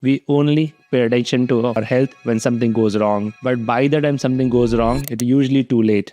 We only pay attention to our health when something goes wrong. But by the time something goes wrong, it's usually too late.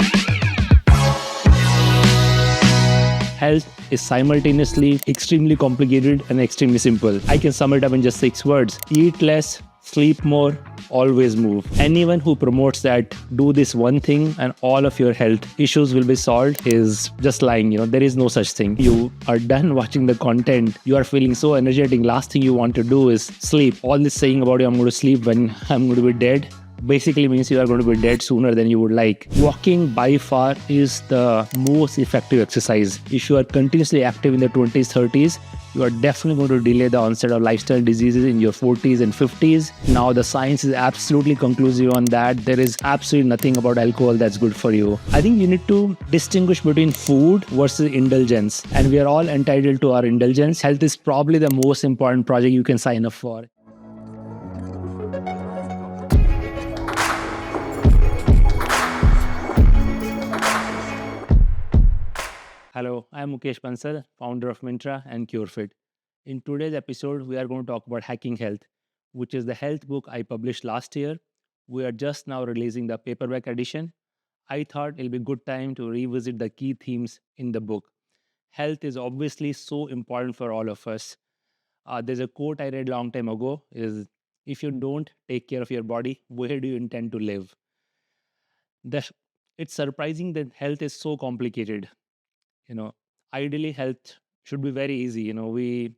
Health is simultaneously extremely complicated and extremely simple. I can sum it up in just 6 words: eat less, sleep more, always move. Anyone who promotes that do this one thing and all of your health issues will be solved is just lying. There is no such thing. You are done watching the content, you are feeling so energetic. Last thing you want to do is sleep. All this saying about I'm going to sleep when I'm going to be dead basically means you are going to be dead sooner than you would like. Walking by far is the most effective exercise. If you are continuously active in the 20s, 30s, you are definitely going to delay the onset of lifestyle diseases in your 40s and 50s. Now, the science is absolutely conclusive on that. There is absolutely nothing about alcohol that's good for you. I think you need to distinguish between food versus indulgence, and we are all entitled to our indulgence. Health is probably the most important project you can sign up for. Hello, I am Mukesh Bansal, founder of Mintra and CureFit. In today's episode, we are going to talk about Hacking Health, which is the health book I published last year. We are just now releasing the paperback edition. I thought it'll be a good time to revisit the key themes in the book. Health is obviously so important for all of us. There's a quote I read a long time ago: is if you don't take care of your body, where do you intend to live? The, it's surprising that health is so complicated. you know Ideally, health should be very easy. We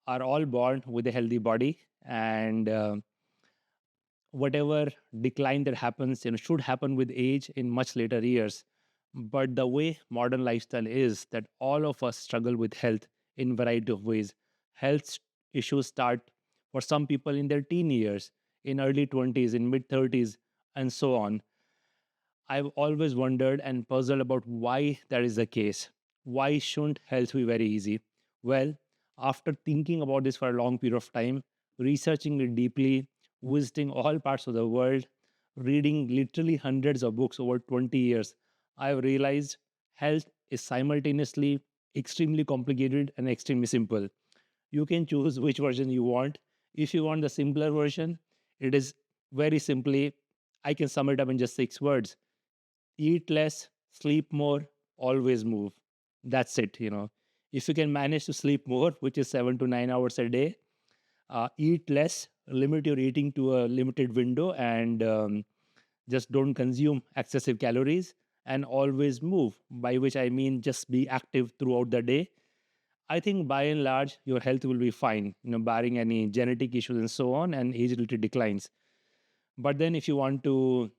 are all born with a healthy body, and whatever decline that happens should happen with age in much later years. But the way modern lifestyle is that all of us struggle with health in variety of ways. Health issues start for some people in their teen years, in early 20s, in mid 30s, and so on. I've always wondered and puzzled about why that is the case. Why shouldn't health be very easy? Well, after thinking about this for a long period of time, researching it deeply, visiting all parts of the world, reading literally hundreds of books over 20 years, I've realized health is simultaneously extremely complicated and extremely simple. You can choose which version you want. If you want the simpler version, it is very simply, I can sum it up in just 6 words: eat less, sleep more, always move. That's it. If you can manage to sleep more, which is 7 to 9 hours a day, eat less, limit your eating to a limited window, and just don't consume excessive calories, and always move, by which I mean just be active throughout the day. I think by and large, your health will be fine, barring any genetic issues and so on, and age related declines. But then, if you want to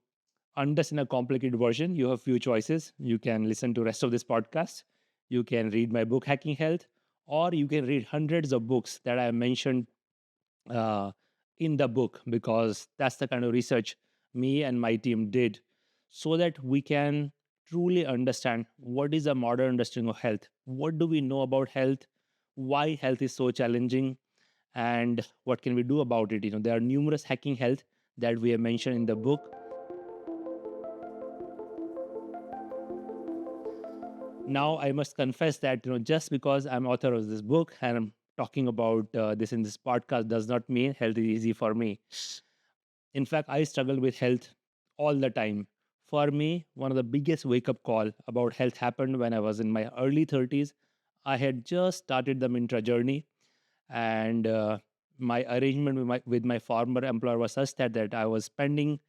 understand a complicated version, you have few choices. You can listen to rest of this podcast, you can read my book Hacking Health, or you can read hundreds of books that I mentioned uh, in the book, because that's the kind of research me and my team did, so that we can truly understand what is a modern understanding of health, what do we know about health, why health is so challenging, and what can we do about it. There are numerous hacking health that we have mentioned in the book. Now, I must confess that just because I'm author of this book and I'm talking about this in this podcast does not mean health is easy for me. In fact, I struggle with health all the time. For me, one of the biggest wake up call about health happened when I was in my early 30s. I had just started the Mintra journey, and my arrangement with my former employer was such that I was spending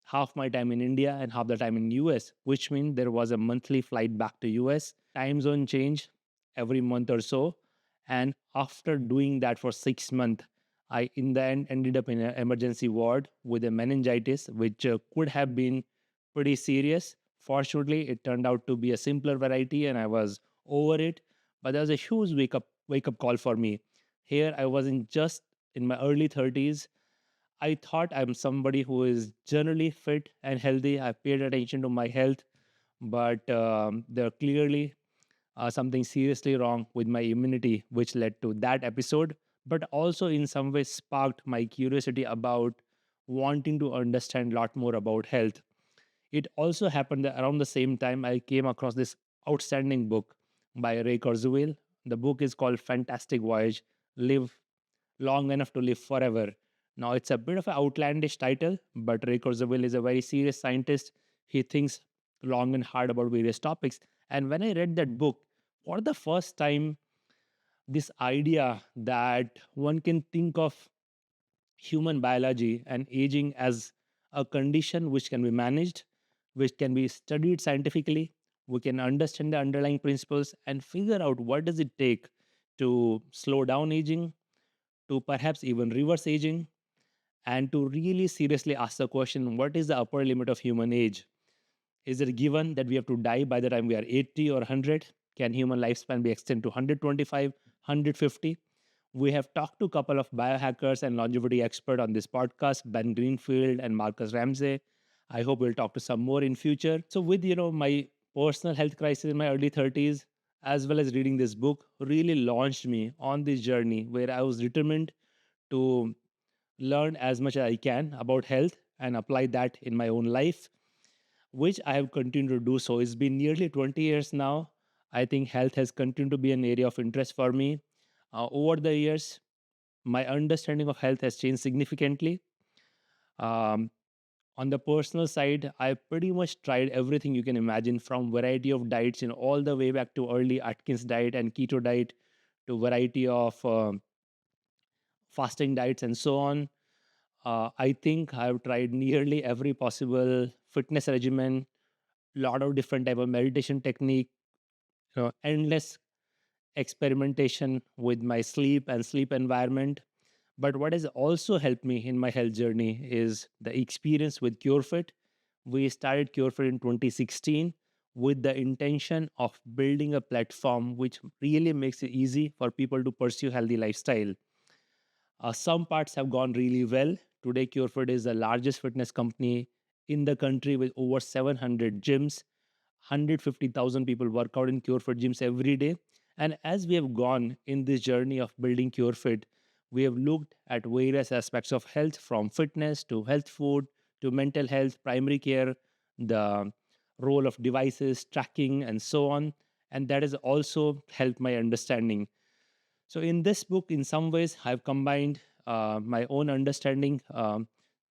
half my time in India and half the time in US, which means there was a monthly flight back to US. Time zone change every month or so. And after doing that for 6 months, I in the end ended up in an emergency ward with a meningitis, which could have been pretty serious. Fortunately, it turned out to be a simpler variety, and I was over it. But there was a huge wake up call for me. Here, I wasn't just in my early 30s. I thought I'm somebody who is generally fit and healthy. I paid attention to my health, but there clearly something seriously wrong with my immunity, which led to that episode. But also, in some ways, sparked my curiosity about wanting to understand a lot more about health. It also happened that around the same time I came across this outstanding book by Ray Kurzweil. The book is called Fantastic Voyage: Live long enough to live forever. Now, it's a bit of an outlandish title, but Ray Kurzweil is a very serious scientist. He thinks long and hard about various topics. And when I read that book, for the first time, this idea that one can think of human biology and aging as a condition which can be managed, which can be studied scientifically, we can understand the underlying principles and figure out what does it take to slow down aging, to perhaps even reverse aging, and to really seriously ask the question, what is the upper limit of human age? Is it given that we have to die by the time we are 80 or 100? Can human lifespan be extended to 125, 150? We have talked to a couple of biohackers and longevity experts on this podcast, Ben Greenfield and Marcus Ramsey. I hope we'll talk to some more in future. So with my personal health crisis in my early 30s, as well as reading this book, really launched me on this journey where I was determined to learn as much as I can about health and apply that in my own life, which I have continued to do so. It's been nearly 20 years now. I think health has continued to be an area of interest for me. Over the years, my understanding of health has changed significantly. Um, on the personal side, I pretty much tried everything you can imagine, from variety of diets in all the way back to early Atkins diet and keto diet to variety of fasting diets and so on. I think I've tried nearly every possible fitness regimen, lot of different type of meditation technique, endless experimentation with my sleep and sleep environment. But what has also helped me in my health journey is the experience with CureFit. We started CureFit in 2016 with the intention of building a platform which really makes it easy for people to pursue healthy lifestyle. Some parts have gone really well. Today, CureFit is the largest fitness company in the country with over 700 gyms. 150,000 people work out in CureFit gyms every day. And as we have gone in this journey of building CureFit, we have looked at various aspects of health, from fitness to health food to mental health, primary care, the role of devices, tracking, and so on. And that has also helped my understanding. So, in this book, in some ways, I've combined my own understanding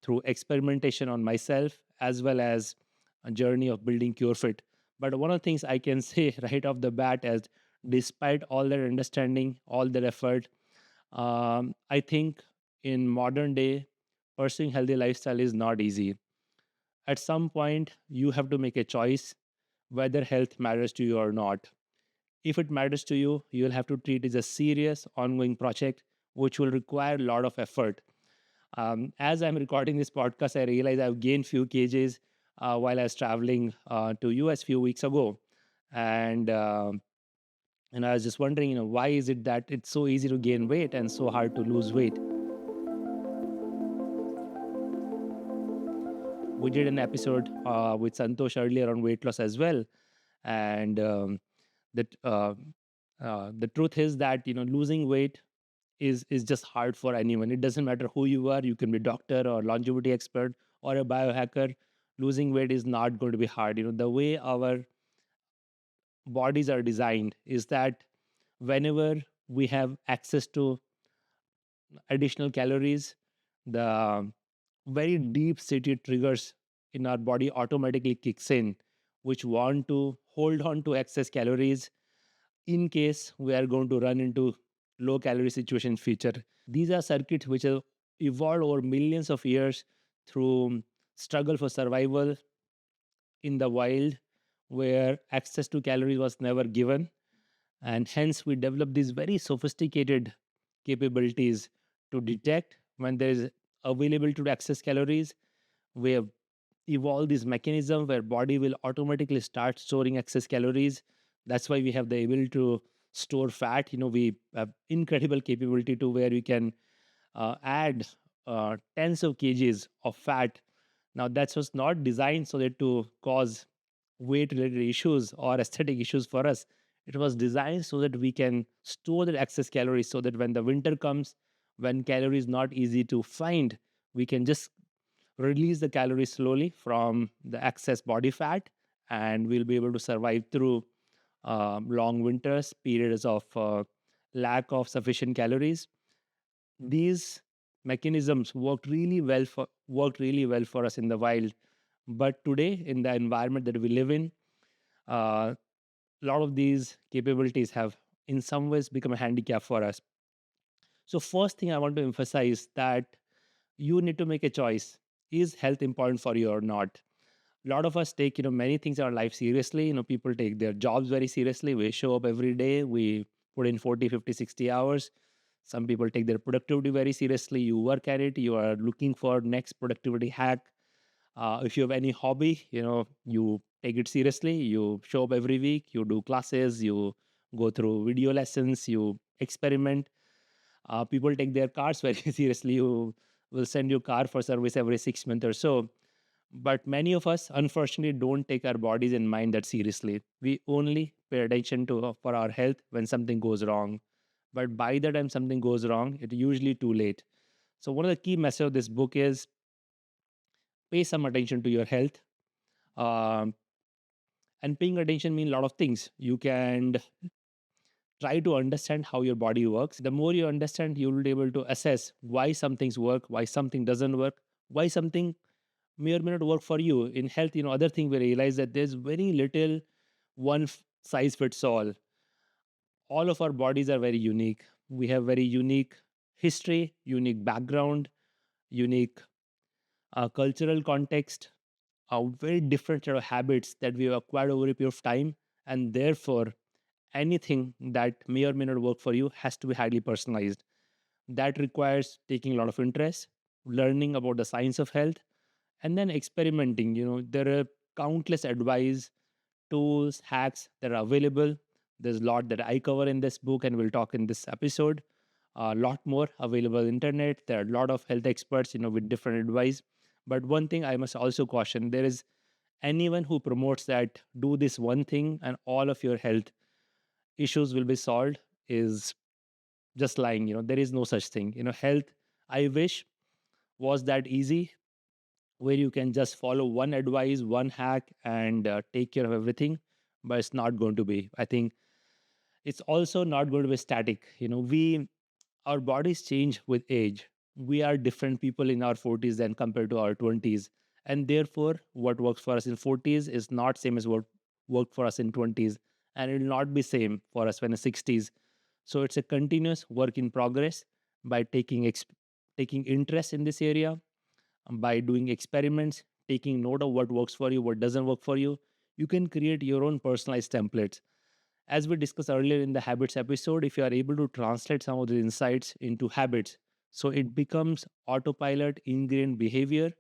through experimentation on myself, as well as a journey of building CureFit. But one of the things I can say right off the bat is, despite all that understanding, all that effort, I think in modern day, pursuing healthy lifestyle is not easy. At some point, you have to make a choice whether health matters to you or not. If it matters to you, you'll have to treat it as a serious, ongoing project, which will require a lot of effort. As I'm recording this podcast, I realize I've gained few kgs while I was traveling to US few weeks ago, and and I was just wondering, why is it that it's so easy to gain weight and so hard to lose weight? We did an episode with Santosh earlier on weight loss as well, and that the truth is that losing weight is just hard for anyone. It doesn't matter who you are. You can be a doctor or longevity expert or a biohacker. Losing weight is not going to be hard. The way our bodies are designed is that whenever we have access to additional calories, the very deep seated triggers in our body automatically kicks in, which want to hold on to excess calories in case we are going to run into low calorie situation in future. These are circuits which have evolved over millions of years through struggle for survival in the wild, where access to calories was never given, and hence we develop these very sophisticated capabilities to detect when there is available to access calories. We have evolved this mechanism where body will automatically start storing excess calories. That's why we have the ability to store fat. We have incredible capability to where we can add tens of kgs of fat. Now that was not designed so that to cause weight related issues or aesthetic issues for us. It was designed so that we can store the excess calories, so that when the winter comes, when calories not easy to find, we can just release the calories slowly from the excess body fat, and we'll be able to survive through long winters, periods of lack of sufficient calories. These mechanisms worked really well for us in the wild, but today in the environment that we live in, a lot of these capabilities have in some ways become a handicap for us. So first thing I want to emphasize that you need to make a choice. Is health important for you or not? A lot of us take many things in our life seriously. People take their jobs very seriously. We show up every day, we put in 40, 50, 60 hours. Some people take their productivity very seriously. You work at it, you are looking for next productivity hack. If you have any hobby, you take it seriously. You show up every week, you do classes, you go through video lessons, you experiment. People take their cars very seriously. You will send your car for service every 6 months or so. But many of us, unfortunately, don't take our bodies and mind that seriously. We only pay attention to for our health when something goes wrong. But by the time something goes wrong, it's usually too late. So one of the key messages of this book is pay some attention to your health. Um, and paying attention means a lot of things. You can try to understand how your body works. The more you understand, you will be able to assess why some things work, why something doesn't work, why something may or may not work for you. In health, other thing we realize that there's very little size fits all of our bodies are very unique. We have very unique history, unique background, unique cultural context, a very different set of habits that we have acquired over a period of time. And therefore, anything that may or may not work for you has to be highly personalized. That requires taking a lot of interest, learning about the science of health, and then experimenting. There are countless advice, tools, hacks that are available. There's a lot that I cover in this book and we'll talk in this episode. A lot more available on internet. There are a lot of health experts, with different advice. But one thing I must also caution, there is anyone who promotes that do this one thing and all of your health issues will be solved is just lying. There is no such thing. Health, I wish, was that easy, where you can just follow one advice, one hack, and take care of everything. But it's not going to be. I think it's also not going to be static. Our bodies change with age. We are different people in our 40s than compared to our 20s, and therefore, what works for us in 40s is not same as what worked for us in 20s, and it will not be same for us when in 60s. So it's a continuous work in progress. By taking interest in this area, by doing experiments, taking note of what works for you, what doesn't work for you, you can create your own personalized templates. As we discussed earlier in the habits episode, if you are able to translate some of the insights into habits, so it becomes autopilot ingrained behavior,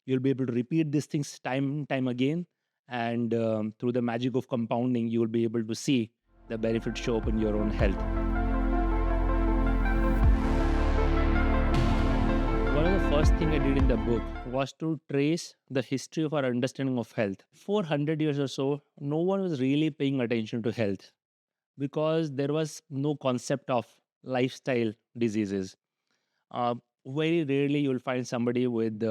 you'll be able to repeat these things time and time again. And through the magic of compounding, you will be able to see the benefits show up in your own health. One of the first thing I did in the book was to trace the history of our understanding of health. 400 years or so, no one was really paying attention to health because there was no concept of lifestyle diseases. Uh, Very rarely you'll find somebody with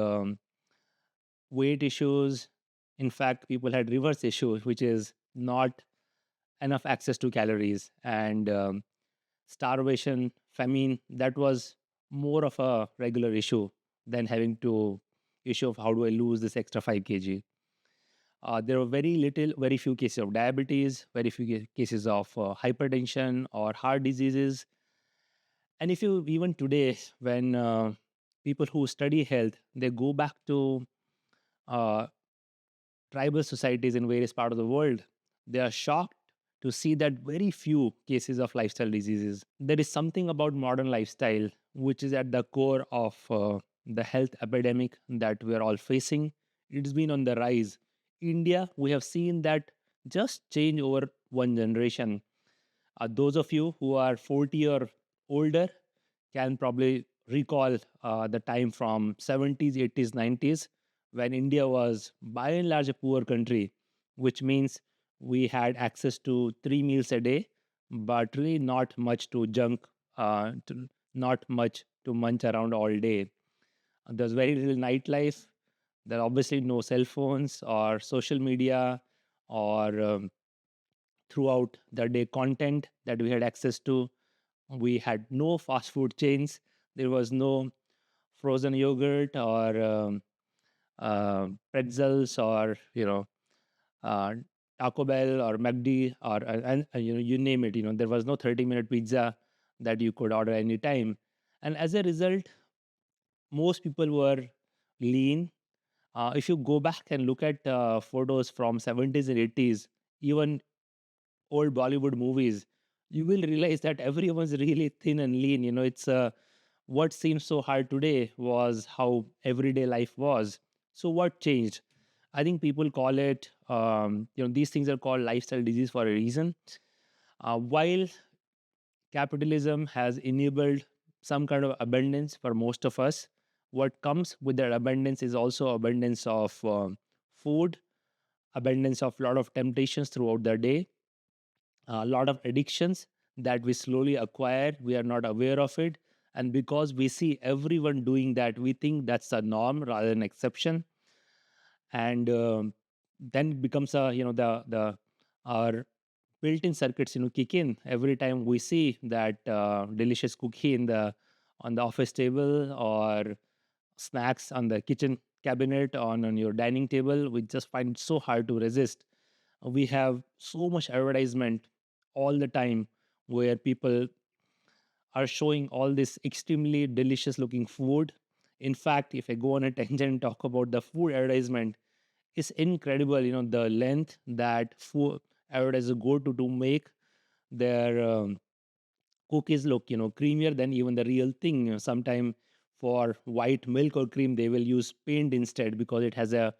weight issues. In fact, people had reverse issues, which is not enough access to calories and starvation, famine. That was more of a regular issue than having to issue of how do I lose this extra 5 kg. There were very few cases of diabetes, very few cases of hypertension or heart diseases. And if you even today, when people who study health, they go back to uh, tribal societies in various parts of the world, they are shocked to see that very few cases of lifestyle diseases. There is something about modern lifestyle which is at the core of the health epidemic that we are all facing. It's been on the rise. India, we have seen that just change over one generation. Those of you who are 40 or older can probably recall the time from 70s, 80s, 90s when India was by and large a poor country, which means we had access to 3 meals a day, but really not much to junk, not much to munch around all day. There's very little nightlife. There are obviously no cell phones or social media or throughout the day content that we had access to. We had no fast food chains. There was no frozen yogurt or pretzels or uh, Taco Bell or McD or you name it. There was no 30-minute pizza that you could order anytime, and as a result, most people were lean. If you go back and look at photos from 70s and 80s, even old Bollywood movies, you will realize that everyone's really thin and lean. It's what seems so hard today was how everyday life was. So what changed? I think people call it, these things are called lifestyle disease for a reason. While capitalism has enabled some kind of abundance for most of us, what comes with that abundance is also abundance of food, abundance of lot of temptations throughout the day, a lot of addictions that we slowly acquire. We are not aware of it. And because we see everyone doing that, we think that's the norm rather than exception. And then it becomes a, our built-in circuits, kick in every time we see that delicious cookie on the office table, or snacks on the kitchen cabinet, on your dining table. We just find it so hard to resist. We have so much advertisement all the time where people are showing all this extremely delicious looking food. In fact, if I go on a tangent and talk about the food advertisement, it's incredible, the length that food advertisers go to make their cookies look, creamier than even the real thing. Sometime for white milk or cream, they will use paint instead because it has a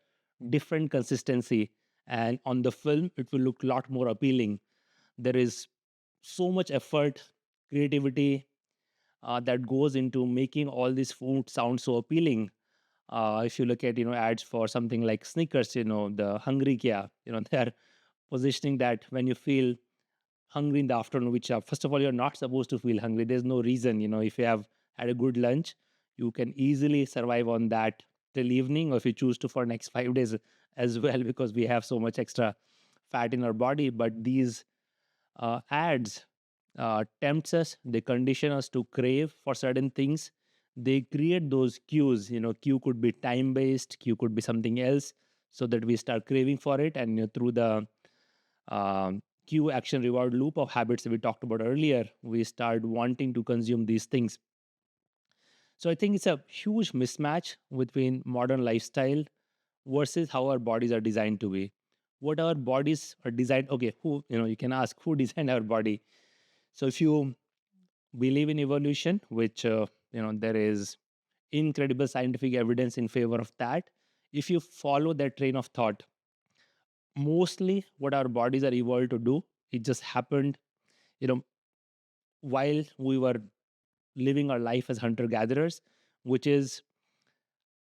different consistency, and on the film it will look a lot more appealing. There is so much effort, creativity that goes into making all this food sound so appealing. If you look at ads for something like Snickers, the hungry kya, they're positioning that when you feel hungry in the afternoon, which first of all, you're not supposed to feel hungry. There's no reason. If you have had a good lunch, you can easily survive on that till evening, or if you choose to for next 5 days as well, because we have so much extra fat in our body. But these ads tempts us, they condition us to crave for certain things. They create those cues. Cue could be time based, cue could be something else, so that we start craving for it. And through the cue action reward loop of habits that we talked about earlier, we start wanting to consume these things. So I think it's a huge mismatch between modern lifestyle versus how our bodies are designed to be. What our bodies are designed, okay, who, you can ask who designed our body. So if you believe in evolution, which there is incredible scientific evidence in favor of that, if you follow that train of thought, mostly what our bodies are evolved to do, it just happened, you know while we were living our life as hunter gatherers, which is,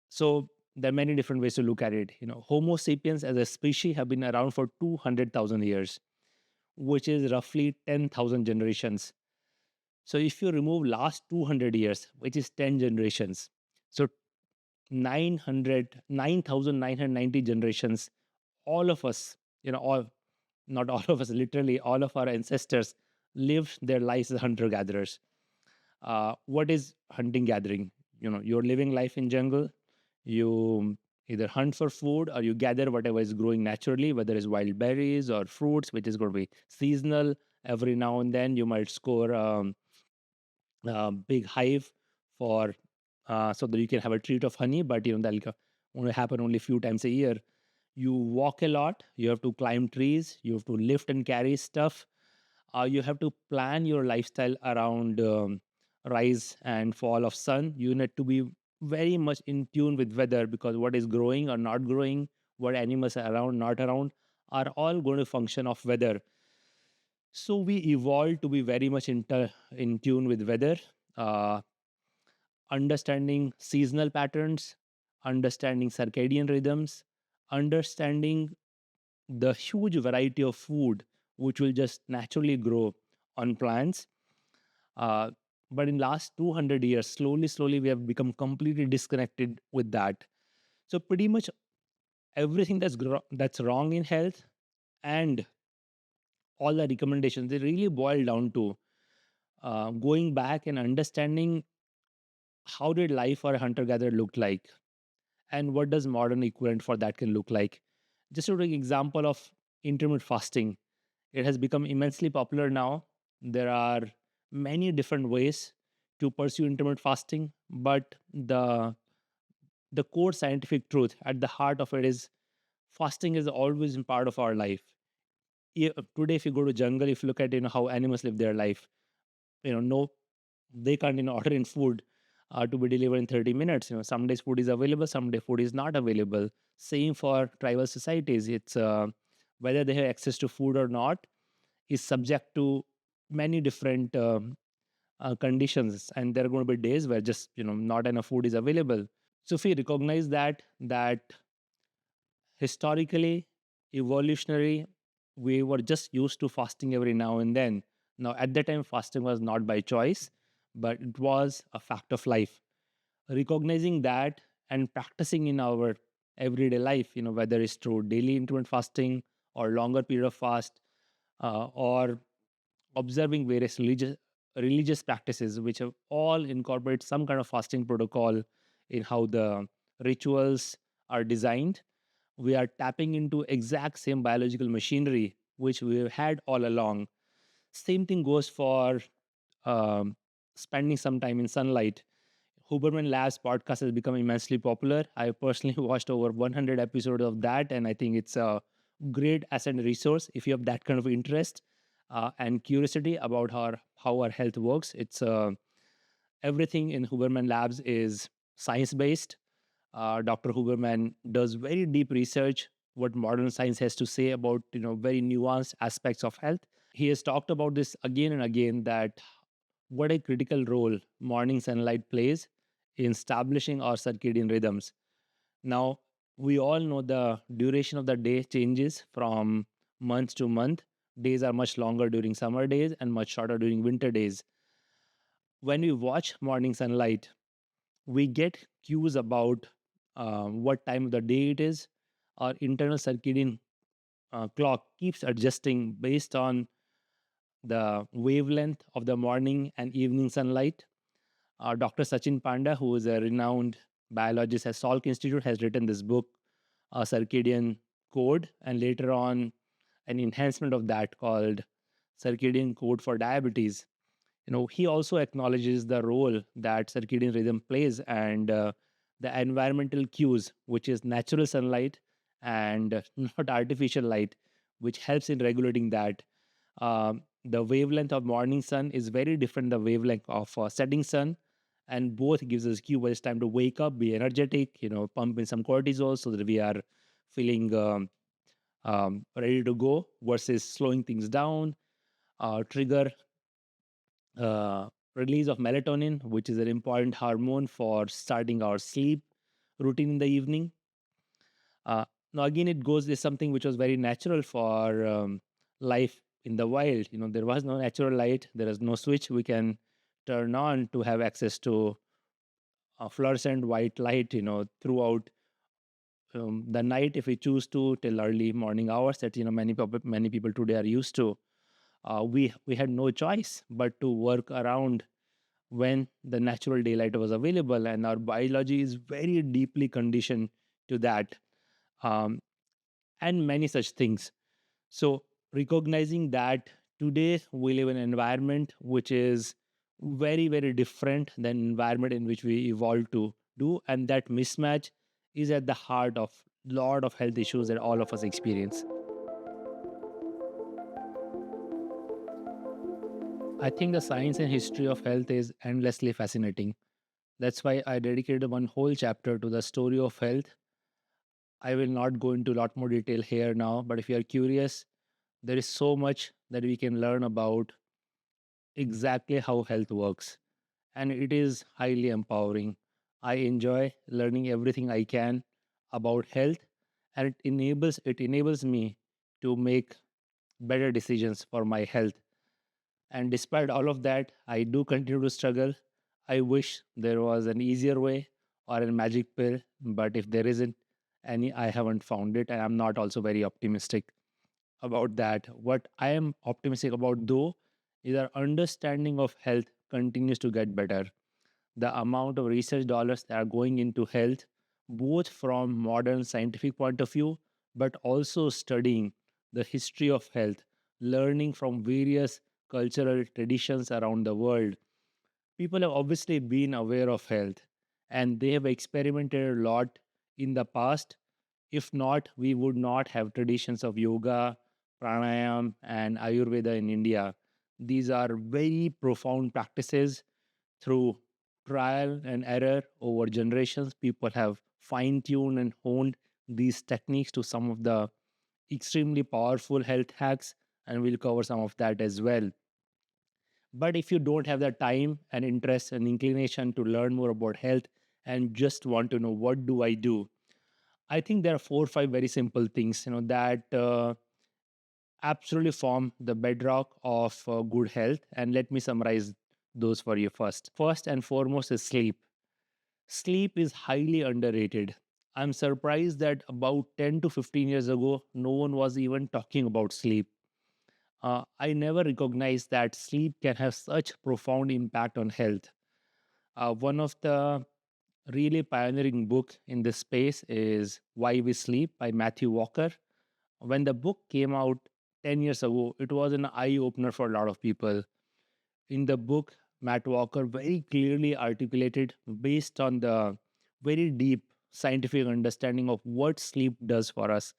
so there are many different ways to look at it. Homo sapiens as a species have been around for 200,000 years, which is roughly 10,000 generations. So if you remove last 200 years, which is 10 generations, so 9,990 generations, all of us, all, not all of us, literally all of our ancestors lived their lives as hunter gatherers. What is hunting gathering? You're living life in jungle. You either hunt for food or you gather whatever is growing naturally, whether it's wild berries or fruits, which is going to be seasonal. Every now and then you might score big hive for so that you can have a treat of honey, but that'll only happen only a few times a year. You walk a lot, you have to climb trees, you have to lift and carry stuff. You have to plan your lifestyle around rise and fall of sun. You need to be very much in tune with weather, because what is growing or not growing, what animals are around, not around, are all going to function of weather. So we evolved to be very much in tune with weather, uh, understanding seasonal patterns, understanding circadian rhythms, understanding the huge variety of food which will just naturally grow on plants. Uh, but in last 200 years, slowly, we have become completely disconnected with that. So pretty much everything that's wrong in health, and all the recommendations, they really boil down to going back and understanding How did life for a hunter gatherer look like? And what does modern equivalent for that can look like? Just to take example of intermittent fasting, it has become immensely popular now. There are many different ways to pursue intermittent fasting, but the core scientific truth at the heart of it is fasting is always been part of our life. Today, if you go to jungle, if you look at how animals live their life, no, they can't order in food to be delivered in 30 minutes. Some days food is available, some day food is not available. Same for tribal societies. It's whether they have access to food or not is subject to many different conditions, and there are going to be days where just not enough food is available. So if we recognize that historically, evolutionary, we were just used to fasting every now and then. Now, at that time, fasting was not by choice, but it was a fact of life. Recognizing that and practicing in our everyday life, whether it's through daily intermittent fasting or longer period of fast, or observing various religious practices, which have all incorporate some kind of fasting protocol in how the rituals are designed. We are tapping into exact same biological machinery which we have had all along. Same thing goes for um, spending some time in sunlight. Huberman Labs podcast has become immensely popular. I personally watched over 100 episodes of that, and I think it's a great asset and resource if you have that kind of interest and curiosity about how our health works. It's everything in Huberman Labs is science based. Dr. Huberman does very deep research what modern science has to say about very nuanced aspects of health. He has talked about this again and again that what a critical role morning sunlight plays in establishing our circadian rhythms. Now, we all know the duration of the day changes from month to month. Days are much longer during summer days and much shorter during winter days. When we watch morning sunlight, we get cues about what time of the day it is. Our internal circadian clock keeps adjusting based on the wavelength of the morning and evening sunlight. Dr. Sachin Panda, who is a renowned biologist at Salk Institute, has written this book, Circadian Code, and later on, an enhancement of that called Circadian Code for Diabetes. He also acknowledges the role that circadian rhythm plays and the environmental cues, which is natural sunlight and not artificial light, which helps in regulating that. The wavelength of morning sun is very different the wavelength of setting sun, and both gives us cue when it's time to wake up, be energetic, pump in some cortisol so that we are feeling ready to go versus slowing things down, trigger release of melatonin, which is an important hormone for starting our sleep routine in the evening. Uh, Now, again, it goes is something which was very natural for life in the wild. There was no natural light. There is no switch we can turn on to have access to fluorescent white light. Throughout the night, if we choose to, till early morning hours that many people today are used to. We had no choice but to work around when the natural daylight was available, and our biology is very deeply conditioned to that, um, and many such things. So recognizing that today we live in an environment which is very very different than environment in which we evolved to do, and that mismatch is at the heart of lot of health issues that all of us experience. I think the science and history of health is endlessly fascinating. That's why I dedicated one whole chapter to the story of health. I will not go into a lot more detail here now, but if you are curious, there is so much that we can learn about exactly how health works, and it is highly empowering. I enjoy learning everything I can about health, and it enables me to make better decisions for my health. And despite all of that, I do continue to struggle. I wish there was an easier way or a magic pill, but if there isn't any, I haven't found it. And I'm not also very optimistic about that. What I am optimistic about, though, is our understanding of health continues to get better. the amount of research dollars that are going into health, both from modern scientific point of view, but also studying the history of health, learning from various cultural traditions around the world. People have obviously been aware of health and they have experimented a lot in the past. If not, we would not have traditions of yoga, pranayam, and Ayurveda in India. These are very profound practices. Through trial and error over generations, people have fine tuned and honed these techniques to some of the extremely powerful health hacks, and we'll cover some of that as well. But if you don't have the time and interest and inclination to learn more about health and just want to know what do I do, I think there are 4 or 5 very simple things, that absolutely form the bedrock of good health. And let me summarize those for you first. First and foremost is sleep. Sleep is highly underrated. I'm surprised that about 10 to 15 years ago, no one was even talking about sleep. I never recognized that sleep can have such profound impact on health. One of the really pioneering book in this space is Why We Sleep by Matthew Walker. When the book came out 10 years ago, it was an eye opener for a lot of people. In the book, Matt Walker very clearly articulated, based on the very deep scientific understanding of what sleep does for us,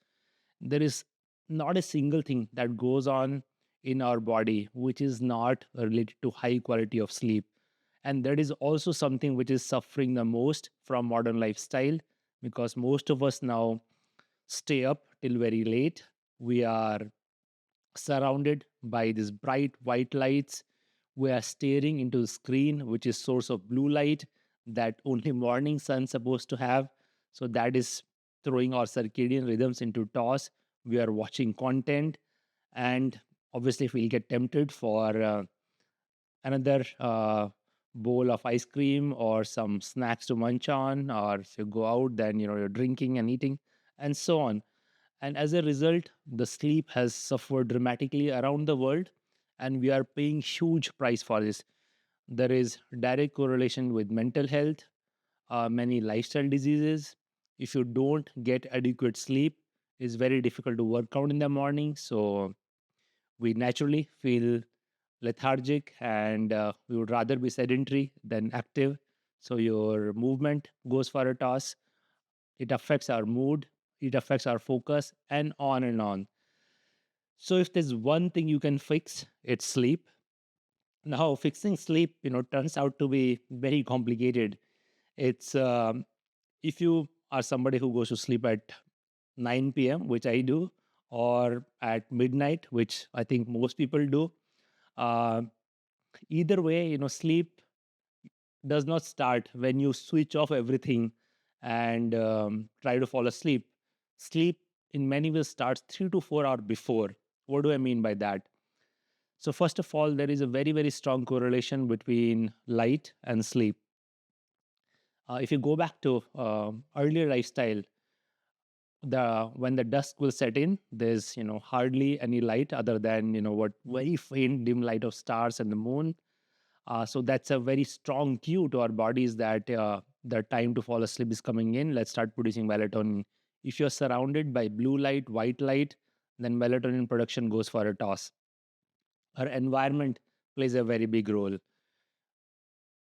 there is not a single thing that goes on in our body which is not related to high quality of sleep. And that is also something which is suffering the most from modern lifestyle, because most of us now stay up till very late. We are surrounded by these bright white lights. We are staring into the screen, which is source of blue light that only morning sun supposed to have. So that is throwing our circadian rhythms into toss. We are watching content, and obviously, if we'll get tempted for another bowl of ice cream or some snacks to munch on, or if you go out, then you're drinking and eating, and so on. And as a result, the sleep has suffered dramatically around the world, and we are paying huge price for this. There is direct correlation with mental health, many lifestyle diseases. If you don't get adequate sleep, it's very difficult to work out in the morning. So we naturally feel lethargic, and we would rather be sedentary than active. So your movement goes for a toss. It affects our mood, it affects our focus, and on and on. So if there's one thing you can fix, it's sleep. Now, fixing sleep, turns out to be very complicated. It's if you are somebody who goes to sleep at 9 p.m., which I do, or at midnight, which I think most people do. Uh, Either way, sleep does not start when you switch off everything and try to fall asleep. Sleep, in many ways, starts 3 to 4 hours before. What do I mean by that? So, first of all, there is a very, very strong correlation between light and sleep. If you go back to earlier lifestyle, the when the dusk will set in, there's hardly any light other than what very faint dim light of stars and the moon. So that's a very strong cue to our bodies that the time to fall asleep is coming in. Let's start producing melatonin. If you're surrounded by blue light, white light, then melatonin production goes for a toss. Our environment plays a very big role.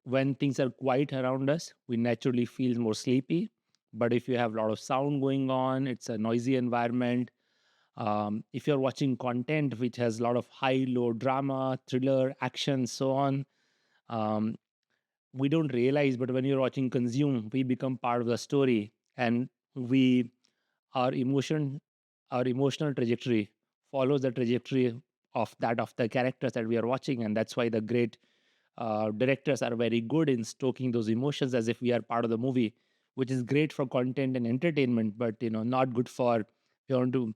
When things are quiet around us, we naturally feel more sleepy. But if you have a lot of sound going on, it's a noisy environment. If you're watching content which has a lot of high, low drama, thriller, action, so on, um, we don't realize, but when you're watching consume, we become part of the story, and we our emotion our emotional trajectory follows the trajectory of the characters that we are watching. And that's why the great directors are very good in stoking those emotions as if we are part of the movie, which is great for content and entertainment, but not good for, you want to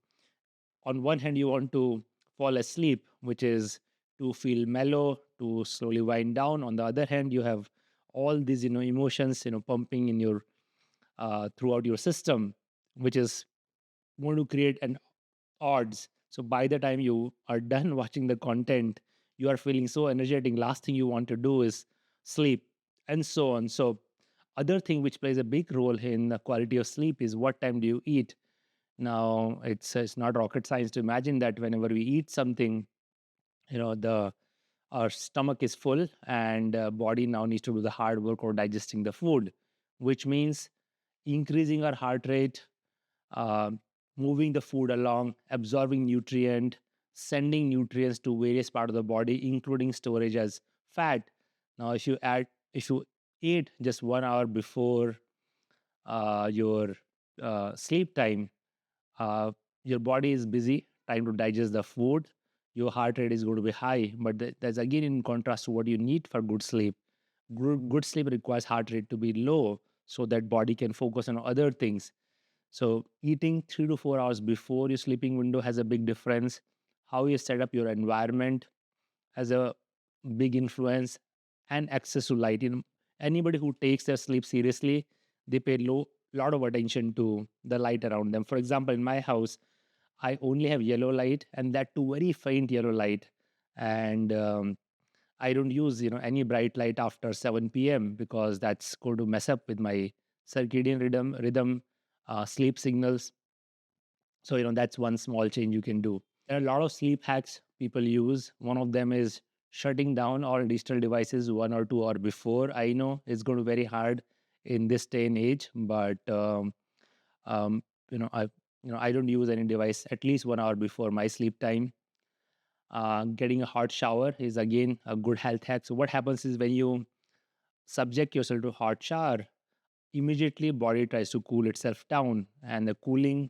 on one hand you want to fall asleep, which is to feel mellow, to slowly wind down. On the other hand, you have all these emotions pumping in your throughout your system, which is going to create an odds. So by the time you are done watching the content, you are feeling so energetic. Last thing you want to do is sleep. and so on. So other thing which plays a big role in the quality of sleep is what time do you eat. Now it's not rocket science to imagine that whenever we eat something, the our stomach is full and body now needs to do the hard work or digesting the food, which means increasing our heart rate, um, moving the food along, absorbing nutrient, sending nutrients to various part of the body, including storage as fat. Now, if you eat just 1 hour before your sleep time, uh, your body is busy trying to digest the food. Your heart rate is going to be high, but that's again in contrast to what you need for good sleep. Good sleep requires heart rate to be low so that body can focus on other things. So eating 3 to 4 hours before your sleeping window has a big difference. How you set up your environment has a big influence, and access to light. Anybody who takes their sleep seriously, they pay lot of attention to the light around them. For example, in my house, I only have yellow light, and that too very faint yellow light. And I don't use any bright light after 7 p.m. because that's going to mess up with my circadian rhythm, sleep signals. So that's one small change you can do. There are a lot of sleep hacks people use. One of them is shutting down all digital devices 1 or 2 hour before. I know it's going to be very hard in this day and age, but um, I I don't use any device at least 1 hour before my sleep time. Getting a hot shower is again a good health hack. So what happens is when you subject yourself to hot shower, immediately body tries to cool itself down, and the cooling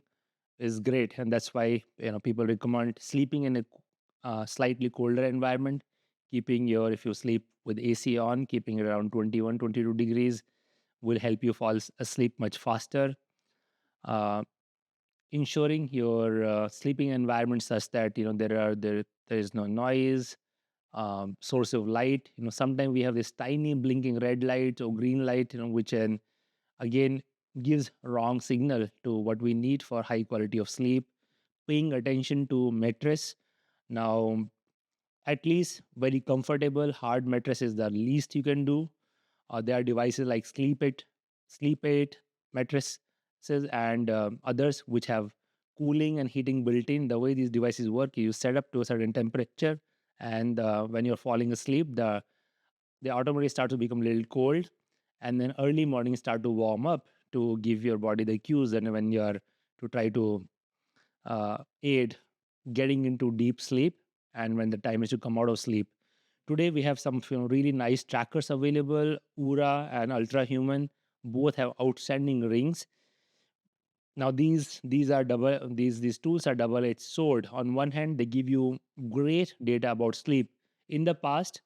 is great, and that's why people recommend sleeping in a slightly colder environment, keeping your if you sleep with AC on, keeping it around 21-22 degrees will help you fall asleep much faster. uh, Ensuring your sleeping environment such that there is no noise, source of light. Sometimes we have this tiny blinking red light or green light, which again gives wrong signal to what we need for high quality of sleep. Paying attention to mattress. Now, at least very comfortable hard mattress is the least you can do. There are devices like Sleep 8 mattresses, and others which have cooling and heating built in. The way these devices work, you set up to a certain temperature, and when you're falling asleep, they automatically start to become a little cold, and then early morning start to warm up to give your body the cues, and when you're to try to aid getting into deep sleep, and when the time is to come out of sleep. Today we have some really nice trackers available. Ura and Ultra Human both have outstanding rings. Now these are double these tools are double-edged sword. On one hand, they give you great data about sleep. In the past,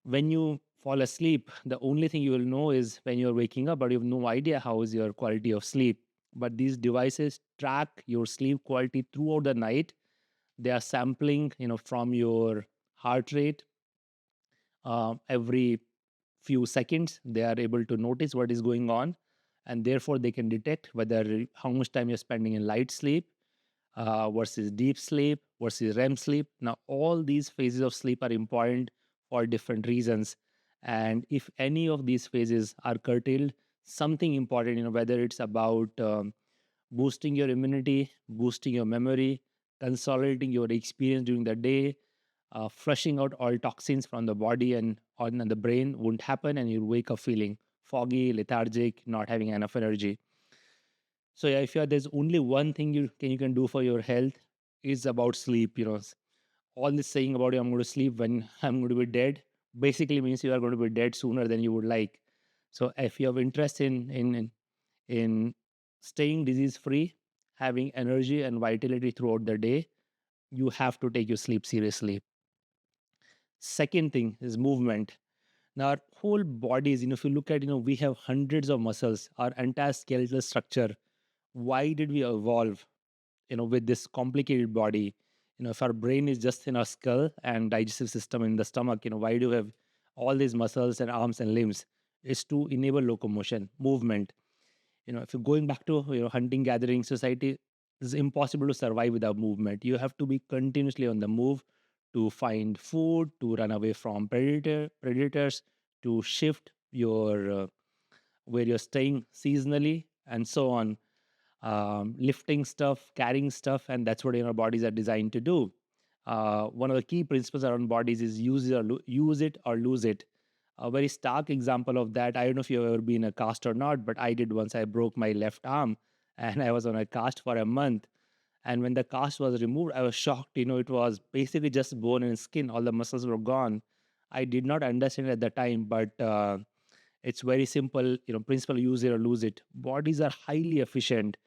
when you fall asleep, the only thing you will know is when you're waking up, but you have no idea how is your quality of sleep. But these devices track your sleep quality throughout the night. They are sampling from your heart rate every few seconds. They are able to notice what is going on, and therefore they can detect whether how much time you're spending in light sleep versus deep sleep versus REM sleep. Now, all these phases of sleep are important for different reasons. And if any of these phases are curtailed, something important, whether it's about boosting your immunity, boosting your memory, consolidating your experience during the day, flushing out all toxins from the body and on the brain won't happen, and you wake up feeling foggy, lethargic, not having enough energy. So yeah, if there's only one thing you can do for your health is about sleep. All this saying about I'm going to sleep when I'm going to be dead basically means you are going to be dead sooner than you would like. So if you have interest in staying disease free, having energy and vitality throughout the day, you have to take your sleep seriously. Second thing is movement. Now, our whole bodies, if you look at, we have hundreds of muscles, our entire skeletal structure. Why did we evolve, with this complicated body? If our brain is just in our skull and digestive system in the stomach, why do we have all these muscles and arms and limbs? It's to enable locomotion, movement. If you're going back to hunting gathering society, it's impossible to survive without movement. You have to be continuously on the move to find food, to run away from predators, to shift your where you're staying seasonally and so on, lifting stuff, carrying stuff, and that's what our bodies are designed to do. One of the key principles around bodies is use it or lose it. A very stark example of that, I don't know if you've ever been a cast or not, but I did once. I broke my left arm and I was on a cast for a month. And when the cast was removed, I was shocked. It was basically just bone and skin, all the muscles were gone. I did not understand at the time, but it's very simple, principle: use it or lose it. Bodies are highly efficient.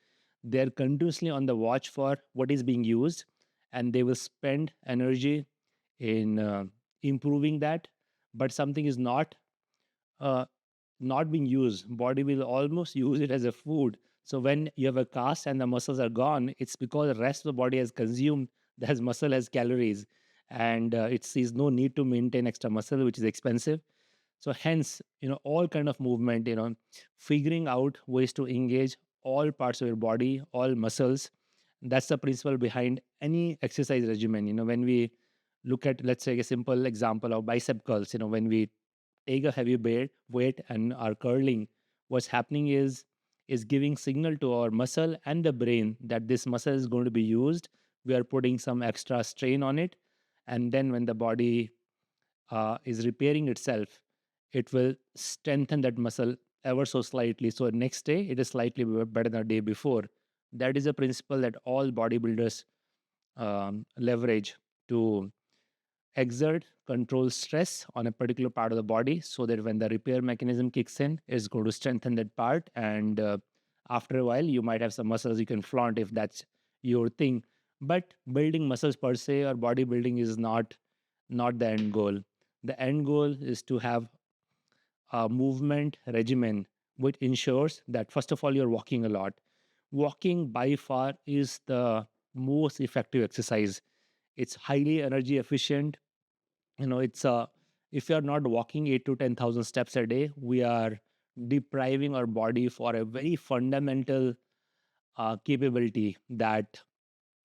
They're continuously on the watch for what is being used, and they will spend energy in improving that. But something is uh, not being used, body will almost use it as a food. So when you have a cast and the muscles are gone, it's because the rest of the body has consumed that muscle as calories, and it sees no need to maintain extra muscle, which is expensive. So hence, all kind of movement, figuring out ways to engage all parts of your body, all muscles. That's the principle behind any exercise regimen. When we look at, let's say, a simple example of bicep curls, when we take a heavy weight and are curling, what's happening is giving signal to our muscle and the brain that this muscle is going to be used. We are putting some extra strain on it, and then when the body is repairing itself, it will strengthen that muscle ever so slightly. So next day it is slightly better than the day before. That is a principle that all bodybuilders leverage to exert control stress on a particular part of the body, so that when the repair mechanism kicks in, it's going to strengthen that part. And after a while, you might have some muscles you can flaunt if that's your thing. But building muscles per se or bodybuilding is not the end goal. The end goal is to have a movement regimen which ensures that, first of all, you're walking a lot. Walking by far is the most effective exercise. It's highly energy efficient. It's if you're not walking 8 to 10,000 steps a day, we are depriving our body for a very fundamental capability that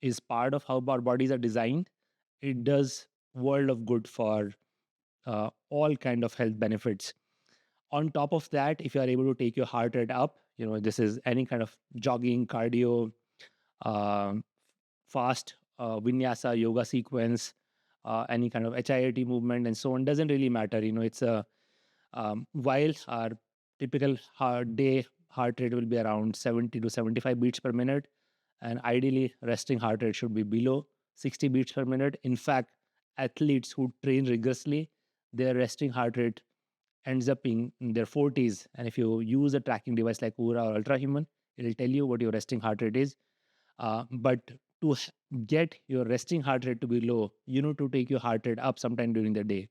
is part of how our bodies are designed. It does world of good for all kind of health benefits. On top of that, if you are able to take your heart rate up, this is any kind of jogging, cardio, um, fast vinyasa yoga sequence, any kind of HIIT movement, and so on, doesn't really matter. It's a while our typical day heart rate will be around 70 to 75 beats per minute, and ideally resting heart rate should be below 60 beats per minute. In fact, athletes who train rigorously, their resting heart rate ends up in their 40s. And if you use a tracking device like Oura or Ultrahuman, it'll tell you what your resting heart rate is. But to get your resting heart rate to be low, you need to take your heart rate up sometime during the day.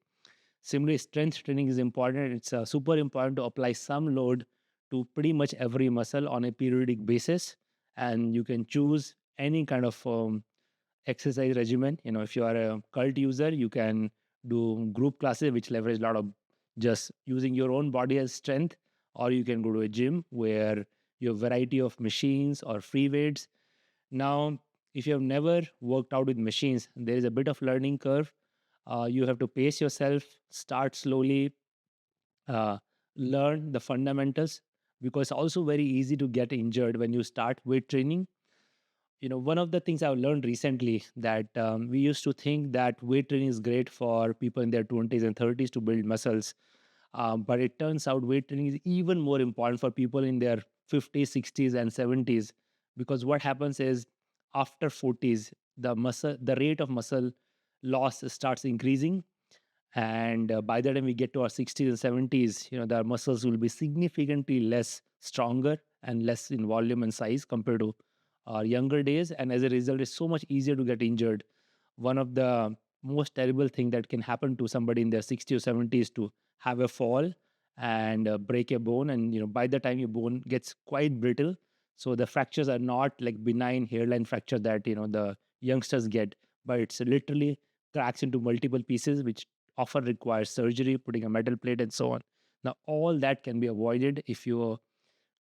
Similarly, strength training is important. It's super important to apply some load to pretty much every muscle on a periodic basis. And you can choose any kind of exercise regimen. If you are a cult user, you can do group classes, which leverage a lot of just using your own body as strength, or you can go to a gym where you have variety of machines or free weights. Now, if you have never worked out with machines, there is a bit of learning curve. You have to pace yourself, start slowly, uh, learn the fundamentals, because it's also very easy to get injured when you start weight training. One of the things I've learned recently, that we used to think that weight training is great for people in their 20s and 30s to build muscles. But it turns out weight training is even more important for people in their 50s, 60s, and 70s. Because what happens is, after 40s, the rate of muscle loss starts increasing, and by the time we get to our 60s and 70s, the muscles will be significantly less stronger and less in volume and size compared to our younger days. And as a result, it's so much easier to get injured. One of the most terrible thing that can happen to somebody in their 60s or 70s to have a fall and break a bone. And by the time your bone gets quite brittle, so the fractures are not like benign hairline fracture that the youngsters get, but it's literally cracks into multiple pieces, which often requires surgery, putting a metal plate, and so on. Now, all that can be avoided if you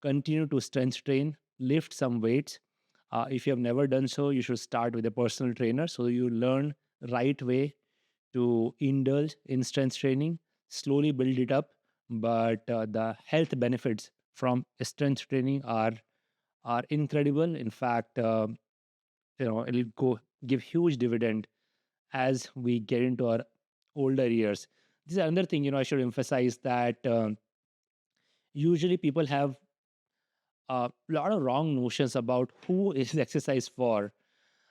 continue to strength train, lift some weights. If you have never done so, you should start with a personal trainer so you learn right way to indulge in strength training, slowly build it up. but the health benefits from strength training are incredible. In fact, it'll go give huge dividend as we get into our older years. This is another thing, I should emphasize that usually people have a lot of wrong notions about who is exercise for.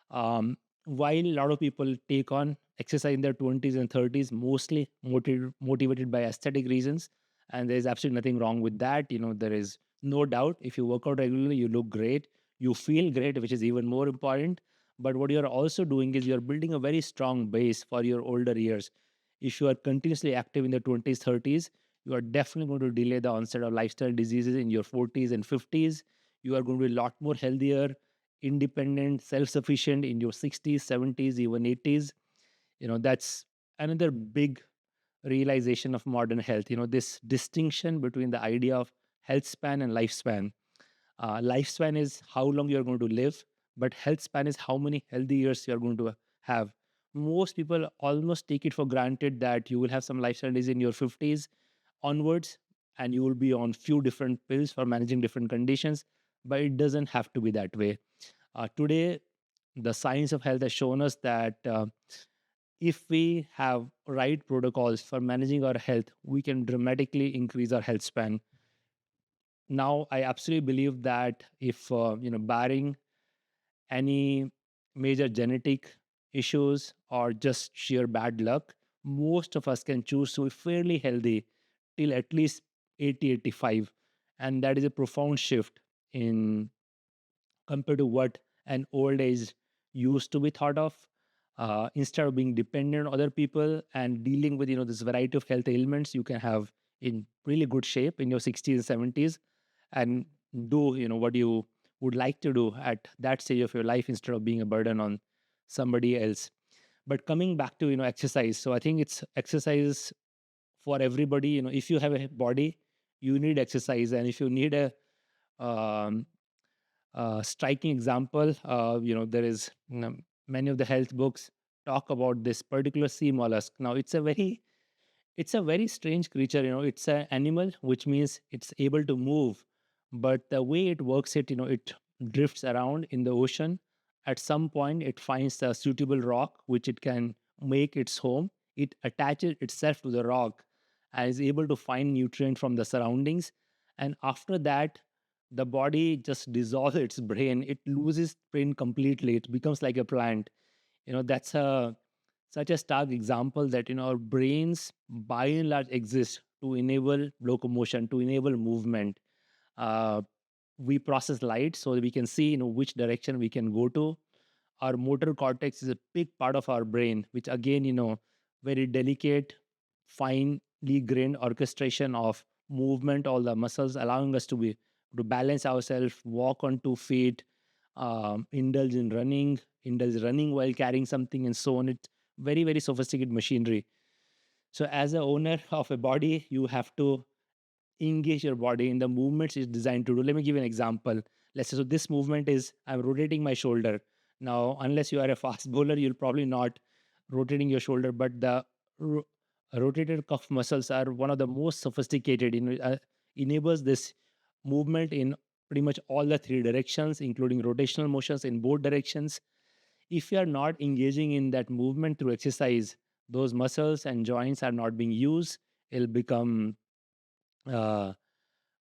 While a lot of people take on exercise in their 20s and 30s, mostly motivated by aesthetic reasons, and there's absolutely nothing wrong with that. There is no doubt if you work out regularly, you look great, you feel great, which is even more important. But what you're also doing is you're building a very strong base for your older years. If you are continuously active in the 20s, 30s, you are definitely going to delay the onset of lifestyle diseases in your 40s and 50s. You are going to be a lot more healthier, independent, self-sufficient in your 60s, 70s, even 80s. That's another big realization of modern health. This distinction between the idea of health span and lifespan. Lifespan is how long you're going to live, but health span is how many healthy years you're going to have. Most people almost take it for granted that you will have some lifestyle disease in your 50s onwards, and you will be on few different pills for managing different conditions, but it doesn't have to be that way. Today, the science of health has shown us that if we have right protocols for managing our health, we can dramatically increase our health span. Now, I absolutely believe that if barring any major genetic issues or just sheer bad luck, most of us can choose to be fairly healthy till at least 80, 85. And that is a profound shift in compared to what an old age used to be thought of. Instead of being dependent on other people and dealing with this variety of health ailments, you can have in really good shape in your 60s and 70s, and do what you would like to do at that stage of your life instead of being a burden on somebody else. But coming back to exercise, so I think it's exercise for everybody. If you have a body, you need exercise, and if you need a um, striking example, there is many of the health books talk about this particular sea mollusk. Now it's a very strange creature. It's an animal, which means it's able to move, but the way it works, it drifts around in the ocean. At some point it finds a suitable rock which it can make its home. It attaches itself to the rock and is able to find nutrient from the surroundings, and after that the body just dissolves its brain. It loses brain completely. It becomes like a plant. That's a such a stark example that our brains by and large exist to enable locomotion, to enable movement. uh, we process light so that we can see which direction we can go to. Our motor cortex is a big part of our brain, which again, very delicate, finely grained orchestration of movement, all the muscles allowing us to balance ourselves, walk on 2 feet, indulge running while carrying something, and so on. It's very, very sophisticated machinery. So as a owner of a body, you have to engage your body in the movements it's designed to do. Let me give you an example. Let's say, so this movement is I'm rotating my shoulder. Now, unless you are a fast bowler, you'll probably not rotating your shoulder, but the ro- rotator cuff muscles are one of the most sophisticated. Enables this movement in pretty much all the three directions, including rotational motions in both directions. If you are not engaging in that movement through exercise, those muscles and joints are not being used. It'll become uh,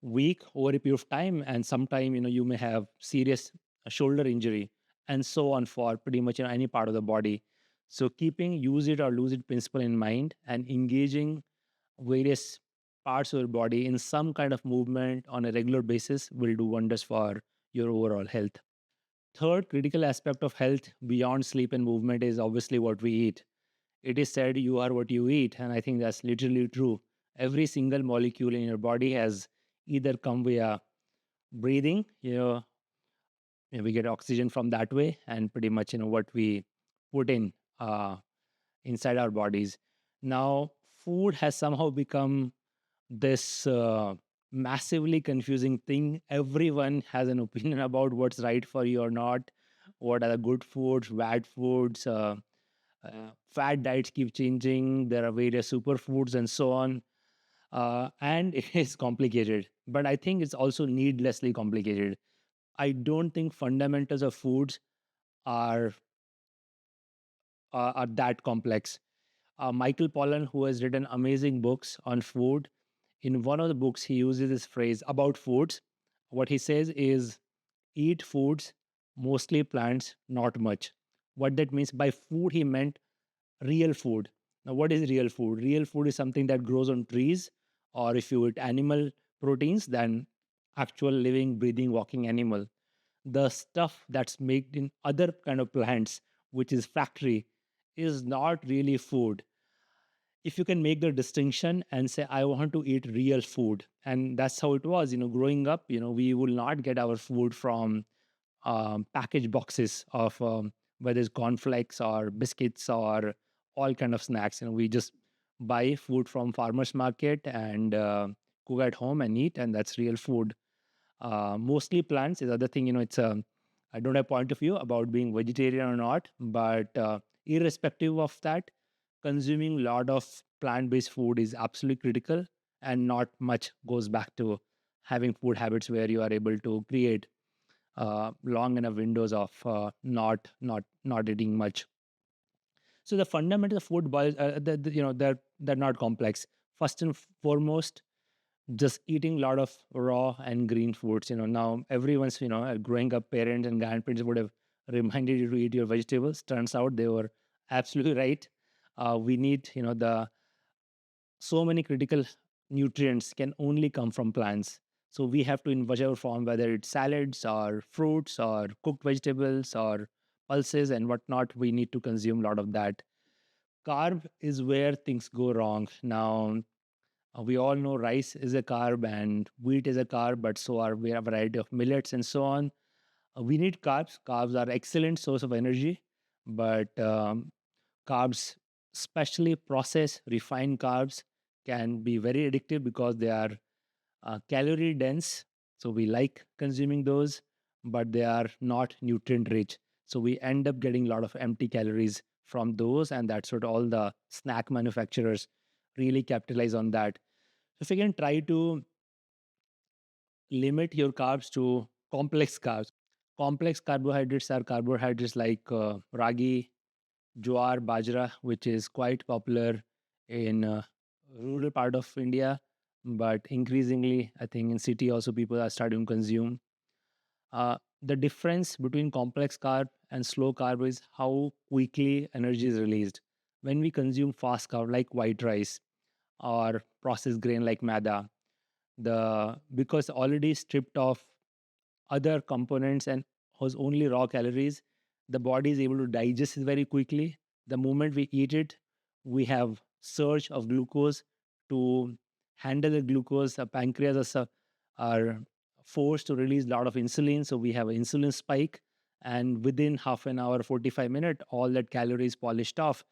weak over a period of time, and sometime you may have serious shoulder injury, and so on, for pretty much any part of the body. So keeping use it or lose it principle in mind and engaging various parts of your body in some kind of movement on a regular basis will do wonders for your overall health. Third critical aspect of health beyond sleep and movement is obviously what we eat. It is said you are what you eat, and I think that's literally true. Every single molecule in your body has either come via breathing, we get oxygen from that way, and pretty much what we put in uh, inside our bodies. Now, food has somehow become this massively confusing thing. Everyone has an opinion about what's right for you or not. What are the good foods, bad foods? Fat diets keep changing. There are various superfoods and so on. and it is complicated. But I think it's also needlessly complicated. I don't think fundamentals of foods are are that complex. Michael Pollan, who has written amazing books on food, in one of the books he uses this phrase about foods. What he says is, eat foods, mostly plants, not much. What that means by food, he meant real food. Now, what is real food? Real food is something that grows on trees, or if you eat animal proteins, then actual living, breathing, walking animal. The stuff that's made in other kind of plants, which is factory, is not really food. If you can make the distinction and say, I want to eat real food, and that's how it was, growing up, we will not get our food from package boxes of whether it's cornflakes or biscuits or all kind of snacks. We just buy food from farmers market and cook at home and eat, and that's real food. Mostly plants is other thing. It's I don't have point of view about being vegetarian or not, but irrespective of that, consuming a lot of plant-based food is absolutely critical, and not much goes back to having food habits where you are able to create long enough windows of not eating much. So the fundamental of food boils, they're not complex. First and foremost, just eating a lot of raw and green foods. Now everyone's, growing up, parents and grandparents would have reminded you to eat your vegetables. Turns out they were absolutely right. We need, the so many critical nutrients can only come from plants. So we have to, in whichever form, whether it's salads or fruits or cooked vegetables or pulses and whatnot, we need to consume a lot of that. Carb is where things go wrong. Now, we all know rice is a carb and wheat is a carb, but so are we a variety of millets and so on. We need carbs. Carbs are excellent source of energy, but carbs, especially processed refined carbs, can be very addictive because they are calorie dense. So we like consuming those, but they are not nutrient rich. So we end up getting a lot of empty calories from those, and that's what all the snack manufacturers really capitalize on that. If you can try to limit your carbs to complex carbs, complex carbohydrates are carbohydrates like ragi, jowar, bajra, which is quite popular in rural part of India, but increasingly, I think in city also people are starting to consume. The difference between complex carb and slow carb is how quickly energy is released. When we consume fast carb like white rice or processed grain like maida, the because already stripped of other components and has only raw calories, the body is able to digest it very quickly. The moment we eat it, we have surge of glucose. To handle the glucose, the pancreas are forced to release a lot of insulin, so we have an insulin spike, and within half an hour, 45 minutes, all that calories polished off.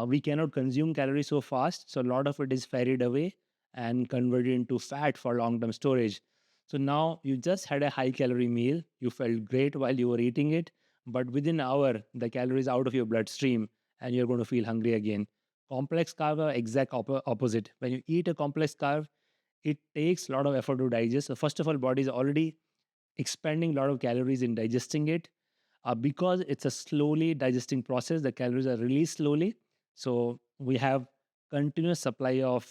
We cannot consume calories so fast, so a lot of it is ferried away and converted into fat for long-term storage. So now you just had a high calorie meal. You felt great while you were eating it, but within an hour, the calories out of your bloodstream, and you're going to feel hungry again. Complex carb are exact opposite. When you eat a complex carb, it takes a lot of effort to digest. So first of all, body is already expending a lot of calories in digesting it. Because it's a slowly digesting process, the calories are released slowly. So we have continuous supply of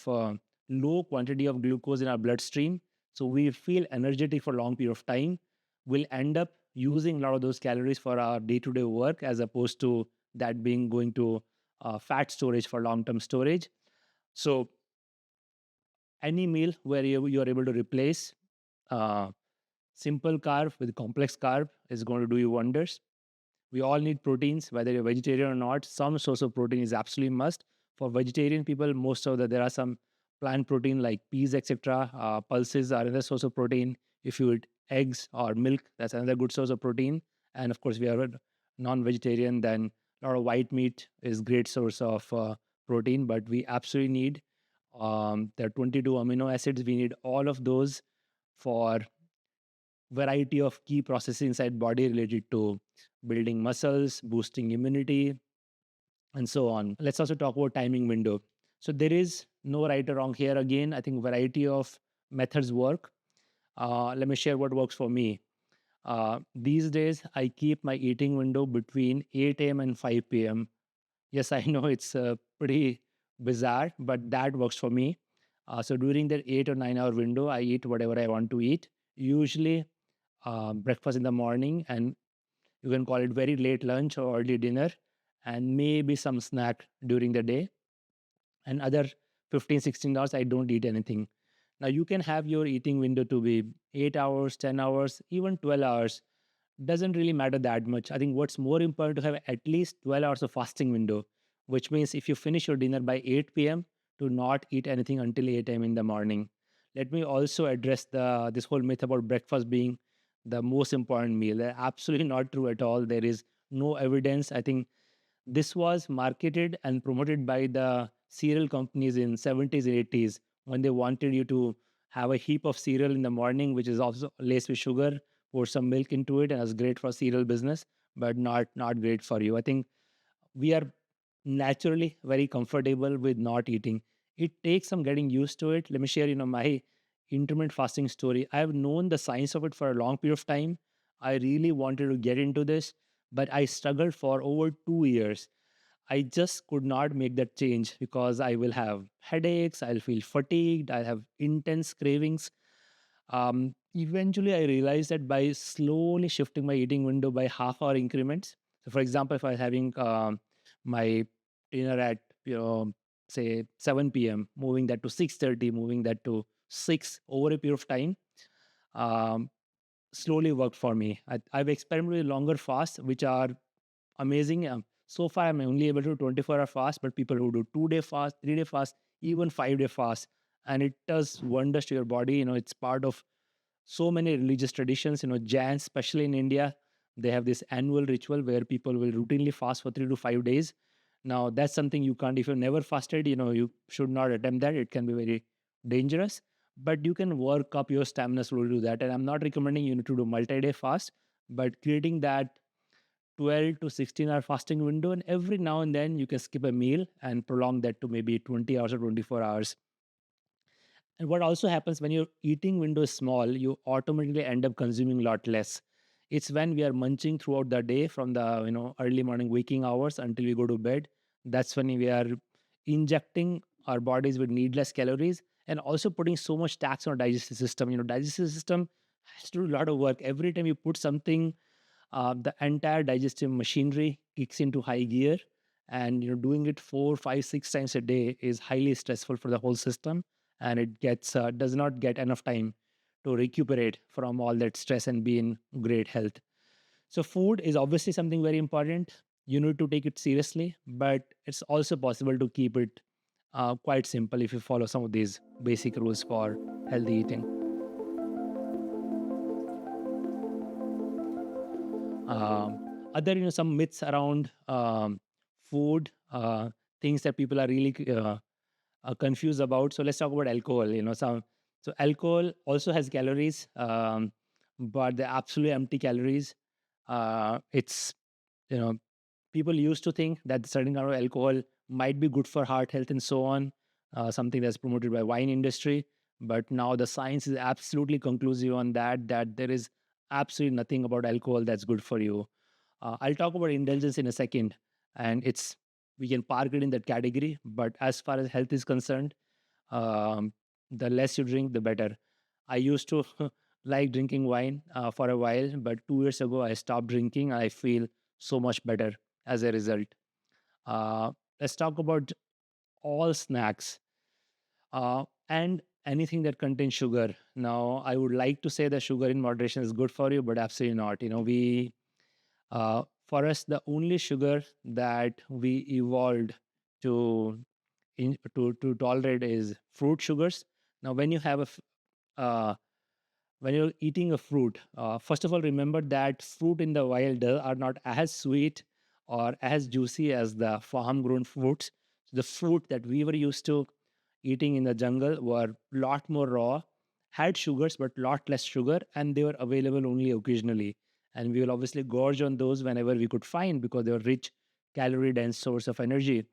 low quantity of glucose in our bloodstream. So we feel energetic for a long period of time. We'll end up using a lot of those calories for our day-to-day work, as opposed to that being going to fat storage for long-term storage. So any meal where you're able to replace uh, simple carb with complex carb is going to do you wonders. We all need proteins, whether you're vegetarian or not. Some source of protein is absolutely must. For vegetarian people, most of the there are some plant protein like peas, etc. Pulses are another source of protein. If you eat eggs or milk, that's another good source of protein. And of course, we are non-vegetarian, then a lot of white meat is great source of protein. But we absolutely need there are 22 amino acids. We need all of those for variety of key processes inside body related to building muscles, boosting immunity, and so on. Let's also talk about timing window. So there is no right or wrong here. Again, I think variety of methods work. Let me share what works for me. These days, I keep my eating window between 8 a.m. and 5 p.m. Yes, I know it's pretty bizarre, but that works for me. So during that 8 or 9 hour window, I eat whatever I want to eat. Usually, breakfast in the morning, and you can call it very late lunch or early dinner, and maybe some snack during the day. And other 15, 16 hours, I don't eat anything. Now, you can have your eating window to be 8 hours, 10 hours, even 12 hours. Doesn't really matter that much. I think what's more important to have at least 12 hours of fasting window, which means if you finish your dinner by 8 p.m., to not eat anything until 8 a.m. in the morning. Let me also address this whole myth about breakfast being the most important meal. Absolutely not true at all. There is no evidence. I think this was marketed and promoted by the cereal companies in 70s and 80s when they wanted you to have a heap of cereal in the morning, which is also laced with sugar, pour some milk into it, and it's great for cereal business, but not great for you. I think we are naturally very comfortable with not eating. It takes some getting used to it. Let me share, my intermittent fasting story. I have known the science of it for a long period of time. I really wanted to get into this, but I struggled for over 2 years. I just could not make that change because I will have headaches, I'll feel fatigued, I have intense cravings. Eventually, I realized that by slowly shifting my eating window by half-hour increments. So, for example, if I was having my dinner at say 7 p.m., moving that to 6:30, moving that to 6 over a period of time, um, slowly worked for me. I've experimented with longer fasts, which are amazing. So far, I'm only able to do 24-hour fast, but people who do 2 day fast, 3 day fast, even 5 day fast, and it does wonders to your body. It's part of so many religious traditions. Jains, especially in India, they have this annual ritual where people will routinely fast for 3 to 5 days. Now, that's something you can't, if you've never fasted, you should not attempt that. It can be very dangerous, but you can work up your stamina slowly to do that. And I'm not recommending you to do multi day fast, but creating that 12 to 16-hour fasting window. And every now and then you can skip a meal and prolong that to maybe 20 hours or 24 hours. And what also happens when your eating window is small, you automatically end up consuming a lot less. It's when we are munching throughout the day from the early morning waking hours until we go to bed. That's when we are injecting our bodies with needless calories and also putting so much tax on our digestive system. Digestive system has to do a lot of work. Every time you put something, the entire digestive machinery kicks into high gear, and doing it 4 5 6 times a day is highly stressful for the whole system, and it gets does not get enough time to recuperate from all that stress and be in great health. So food is obviously something very important. You need to take it seriously, but it's also possible to keep it quite simple if you follow some of these basic rules for healthy eating. Other, some myths around food, things that people are really confused about. So let's talk about alcohol. So alcohol also has calories, but they're absolutely empty calories. It's you know People used to think that certain kind of alcohol might be good for heart health and so on, something that's promoted by wine industry. But now the science is absolutely conclusive on that there is absolutely nothing about alcohol that's good for you. I'll talk about indulgence in a second, and it's we can park it in that category. But as far as health is concerned, um, the less you drink, the better. I used to like drinking wine for a while, but 2 years ago I stopped drinking. I feel so much better as a result. Uh, let's talk about all snacks and anything that contains sugar. Now, I would like to say that sugar in moderation is good for you, but absolutely not. For us, the only sugar that we evolved to to tolerate is fruit sugars. Now, uh, when you're eating a fruit, first of all, remember that fruit in the wild are not as sweet or as juicy as the farm grown fruits. The fruit that we were used to eating in the jungle were lot more raw, had sugars, but lot less sugar, and they were available only occasionally. And we will obviously gorge on those whenever we could find because they were rich, calorie dense source of energy.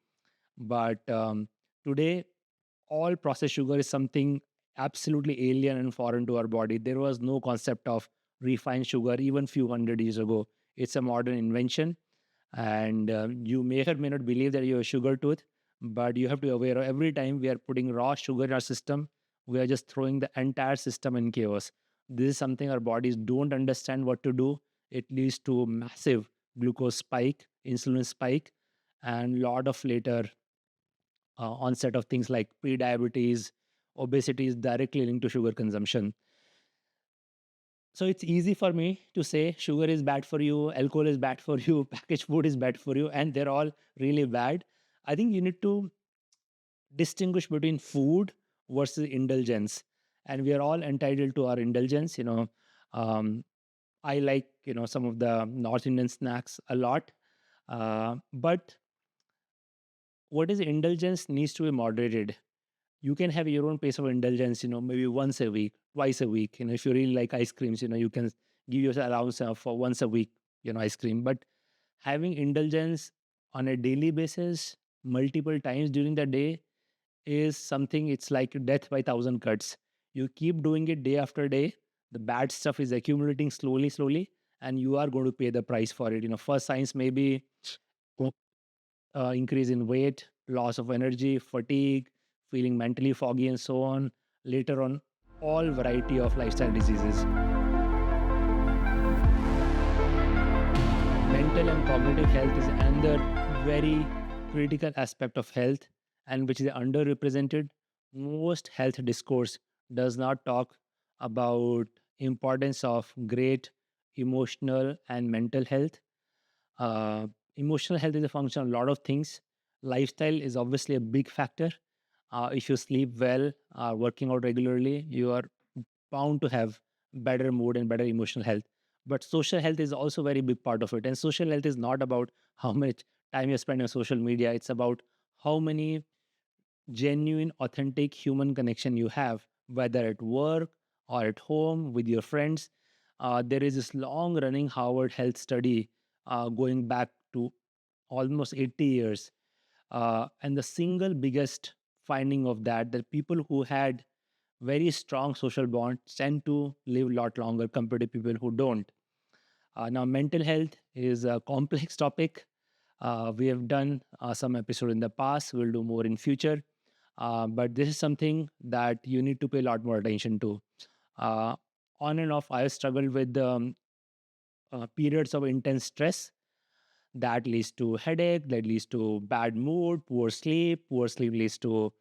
But today, all processed sugar is something absolutely alien and foreign to our body. There was no concept of refined sugar even few hundred years ago. It's a modern invention, and you may or may not believe that you have a sugar tooth, but you have to be aware of every time we are putting raw sugar in our system, we are just throwing the entire system in chaos. This is something our bodies don't understand what to do. It leads to massive glucose spike, insulin spike, and lot of later onset of things like pre-diabetes, obesity is directly linked to sugar consumption. So it's easy for me to say sugar is bad for you, alcohol is bad for you, packaged food is bad for you, and they're all really bad. I think you need to distinguish between food versus indulgence, and we are all entitled to our indulgence. Um, I like some of the North Indian snacks a lot, but what is indulgence needs to be moderated. You can have your own pace of indulgence, maybe once a week, twice a week. If you really like ice creams, you can give yourself allowance for once a week, ice cream. But having indulgence on a daily basis, multiple times during the day, is something, it's like death by thousand cuts. You keep doing it day after day, the bad stuff is accumulating slowly, slowly, and you are going to pay the price for it. First signs may be increase in weight, loss of energy, fatigue, feeling mentally foggy, and so on. Later on, all variety of lifestyle diseases. Mental and cognitive health is another very critical aspect of health, and which is underrepresented. Most health discourse does not talk about importance of great emotional and mental health. uh, Emotional health is a function of a lot of things. Lifestyle is obviously a big factor. If you sleep well, working out regularly, you are bound to have better mood and better emotional health. But social health is also a very big part of it. And social health is not about how much time you spend on social media, it's about how many genuine, authentic human connection you have, whether at work or at home with your friends. There is this long running Harvard health study going back to almost 80 years. And the single biggest finding of that people who had very strong social bonds tend to live a lot longer compared to people who don't. Now, mental health is a complex topic. We have done some episode in the past. We'll do more in future. But this is something that you need to pay a lot more attention to. Uh, on and off, I have struggled with periods of intense stress that leads to headache, that leads to bad mood, poor sleep. Poor sleep leads to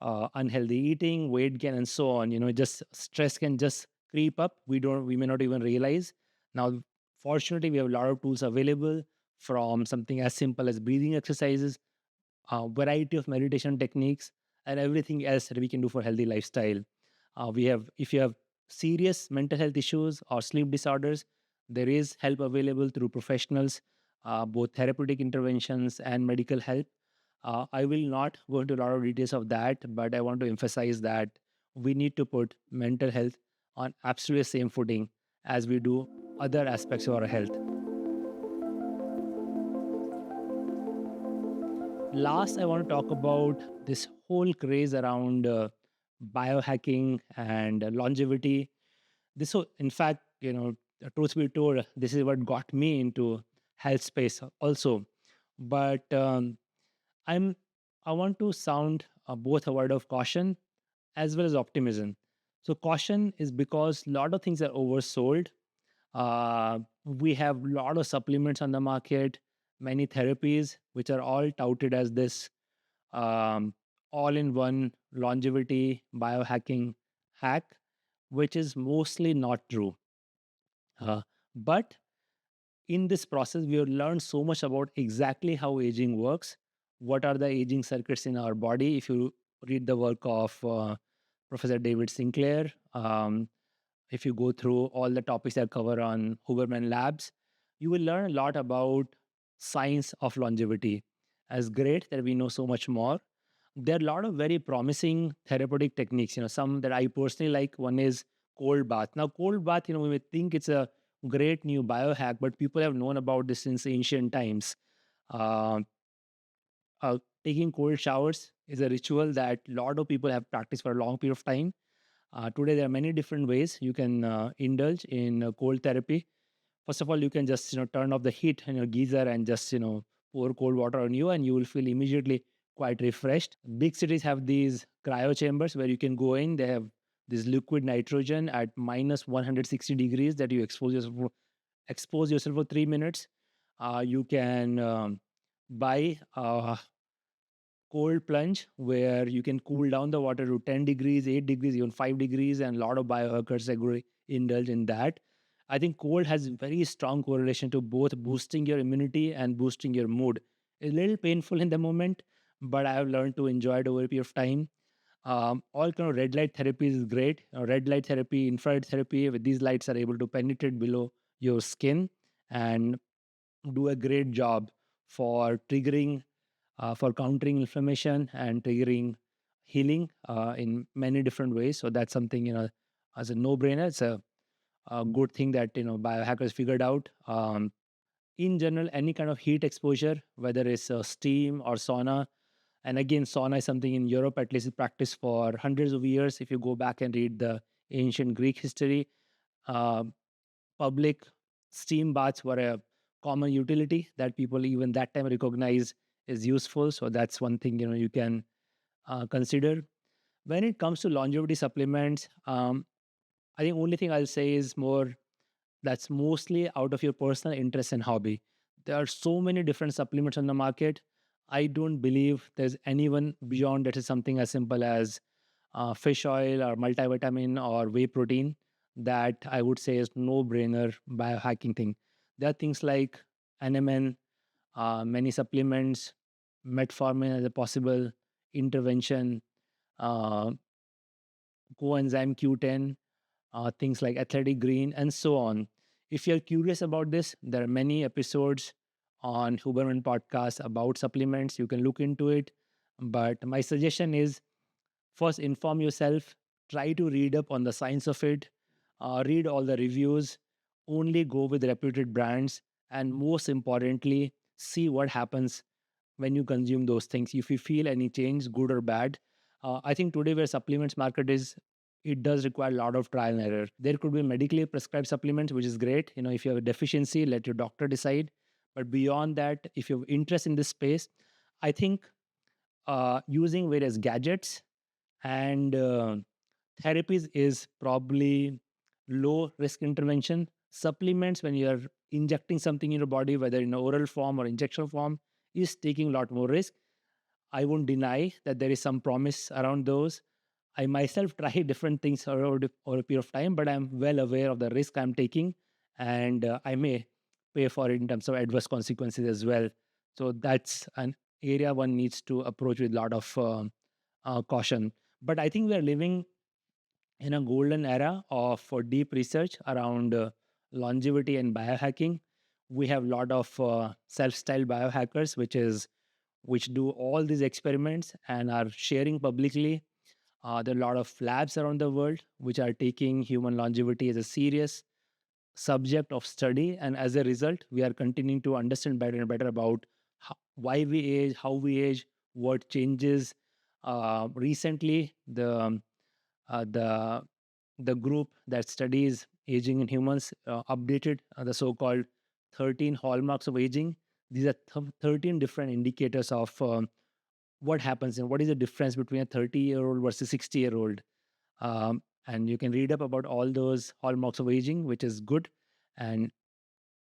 unhealthy eating, weight gain, and so on. Just stress can just creep up. We may not even realize. Now, fortunately, we have a lot of tools available, from something as simple as breathing exercises, a variety of meditation techniques, and everything else that we can do for healthy lifestyle. We have, if you have serious mental health issues or sleep disorders, there is help available through professionals, both therapeutic interventions and medical help. I will not go into a lot of details of that, but I want to emphasize that we need to put mental health on absolutely the same footing as we do other aspects of our health. Last, I want to talk about this whole craze around biohacking and longevity. In fact, truth be told, this is what got me into health space also. But I'm, I want to sound both a word of caution as well as optimism. So caution is because a lot of things are oversold. We have a lot of supplements on the market, many therapies, which are all touted as this um, all-in-one longevity biohacking hack, which is mostly not true. But in this process, we have learned so much about exactly how aging works, what are the aging circuits in our body. If you read the work of Professor David Sinclair, if you go through all the topics that cover on Huberman Labs, you will learn a lot about science of longevity. As great that we know so much more, there are a lot of very promising therapeutic techniques. Some that I personally like. One is cold bath. Now, cold bath, we may think it's a great new biohack, but people have known about this since ancient times. Uh, Taking cold showers is a ritual that a lot of people have practiced for a long period of time. Today, there are many different ways you can indulge in cold therapy. First of all, you can just turn off the heat in your geyser and just pour cold water on you, and you will feel immediately quite refreshed. Big cities have these cryo chambers where you can go in. They have this liquid nitrogen at minus 160 degrees that you expose yourself for 3 minutes. You can buy cold plunge where you can cool down the water to 10 degrees, 8 degrees, even 5 degrees, and a lot of biohackers agree indulge in that. I think cold has very strong correlation to both boosting your immunity and boosting your mood. It's a little painful in the moment, but I have learned to enjoy it over a period of time. All kind of red light therapy is great. Red light therapy, infrared therapy, with these lights are able to penetrate below your skin and do a great job for triggering for countering inflammation and triggering healing in many different ways. So that's something as a no-brainer. It's a good thing that biohackers figured out. In general, any kind of heat exposure, whether it's steam or sauna, and again, sauna is something in Europe at least is practiced for hundreds of years. If you go back and read the ancient Greek history, uh, public steam baths were a common utility that people even that time recognized is useful. So that's one thing you can consider. When it comes to longevity supplements, I think only thing I'll say is more that's mostly out of your personal interest and hobby. There are so many different supplements on the market. I don't believe there's anyone beyond that is something as simple as fish oil or multivitamin or whey protein that I would say is no brainer biohacking thing. There are things like NMN, many supplements, metformin as a possible intervention, uh, coenzyme Q10, things like athletic green, and so on. If you're curious about this, there are many episodes on Huberman podcast about supplements. You can look into it. But my suggestion is first inform yourself, try to read up on the science of it, read all the reviews, only go with reputed brands, and most importantly, see what happens when you consume those things. If you feel any change, good or bad. I think today where supplements market is, it does require a lot of trial and error. There could be medically prescribed supplements, which is great. If you have a deficiency, let your doctor decide. But beyond that, if you have interest in this space, I think using various gadgets and therapies is probably low risk intervention. Supplements, when you are injecting something in your body, whether in oral form or injection form, is taking a lot more risk. I won't deny that there is some promise around those. I myself try different things over a period of time, but I'm well aware of the risk I'm taking, and I may pay for it in terms of adverse consequences as well. So that's an area one needs to approach with a lot of caution. But I think we are living in a golden era of for deep research around longevity and biohacking. We have a lot of self-styled biohackers, which do all these experiments and are sharing publicly. There are a lot of labs around the world which are taking human longevity as a serious subject of study, and as a result, we are continuing to understand better and better about why we age, how we age, what changes. Recently, the group that studies aging in humans updated the so-called 13 hallmarks of aging. These are 13 different indicators of what happens and what is the difference between a 30-year-old versus 60-year-old. And you can read up about all those hallmarks of aging, which is good. And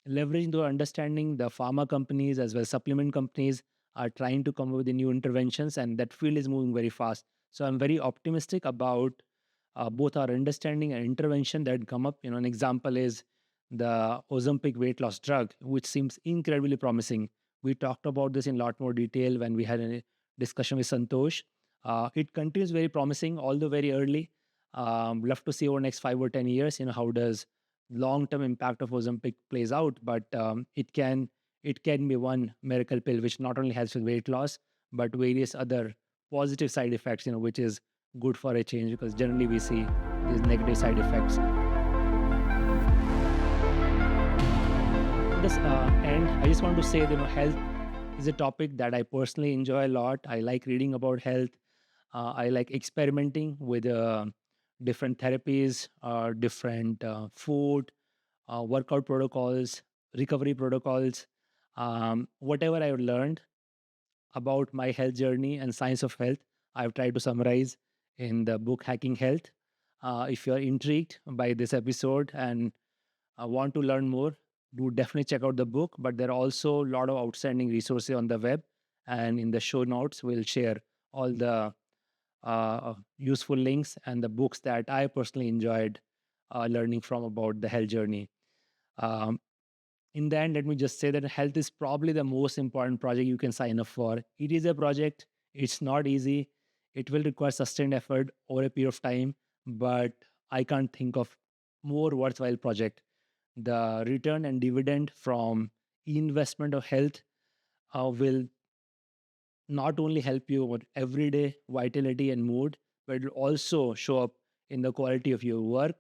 leveraging the understanding, the pharma companies as well as supplement companies are trying to come up with the new interventions, and that field is moving very fast. So I'm very optimistic about both our understanding and intervention that come up. An example is the Ozempic weight loss drug, which seems incredibly promising. We talked about this in a lot more detail when we had a discussion with Santosh. It continues very promising, although very early. Love to see over next 5 or 10 years, how does long-term impact of Ozempic plays out. But it can be one miracle pill which not only helps with weight loss but various other positive side effects, which is good for a change, because generally we see these negative side effects. This end, I just want to say that health is a topic that I personally enjoy a lot. I like reading about health. I like experimenting with different therapies, different food, workout protocols, recovery protocols, whatever I've learned about my health journey and science of health. I've tried to summarize in the book Hacking Health. If you're intrigued by this episode and want to learn more, do definitely check out the book. But there are also a lot of outstanding resources on the web. And in the show notes, we'll share all the useful links and the books that I personally enjoyed learning from about the health journey. Um, in the end, let me just say that health is probably the most important project you can sign up for. It is a project, it's not easy, it will require sustained effort over a period of time, but I can't think of more worthwhile project. The return and dividend from investment of health will not only help you with everyday vitality and mood, but it will also show up in the quality of your work,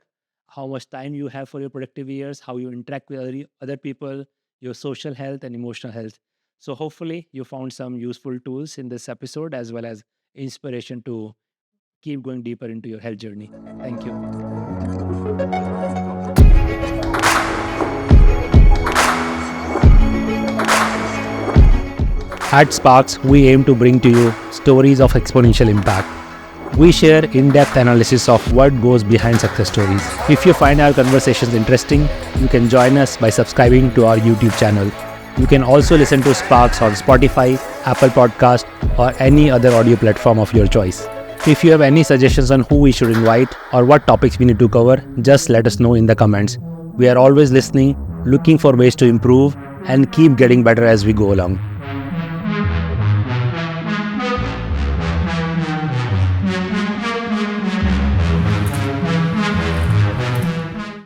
how much time you have for your productive years, how you interact with other people, your social health and emotional health. So, hopefully, you found some useful tools in this episode as well as inspiration to keep going deeper into your health journey. Thank you. At SparX, we aim to bring to you stories of exponential impact. We share in depth analysis of what goes behind success stories. If you find our conversations interesting, you can join us by subscribing to our YouTube channel. You can also listen to SparX on Spotify, Apple Podcast, or any other audio platform of your choice. If you have any suggestions on who we should invite or what topics we need to cover, just let us know in the comments. We are always listening, looking for ways to improve, and keep getting better as we go along.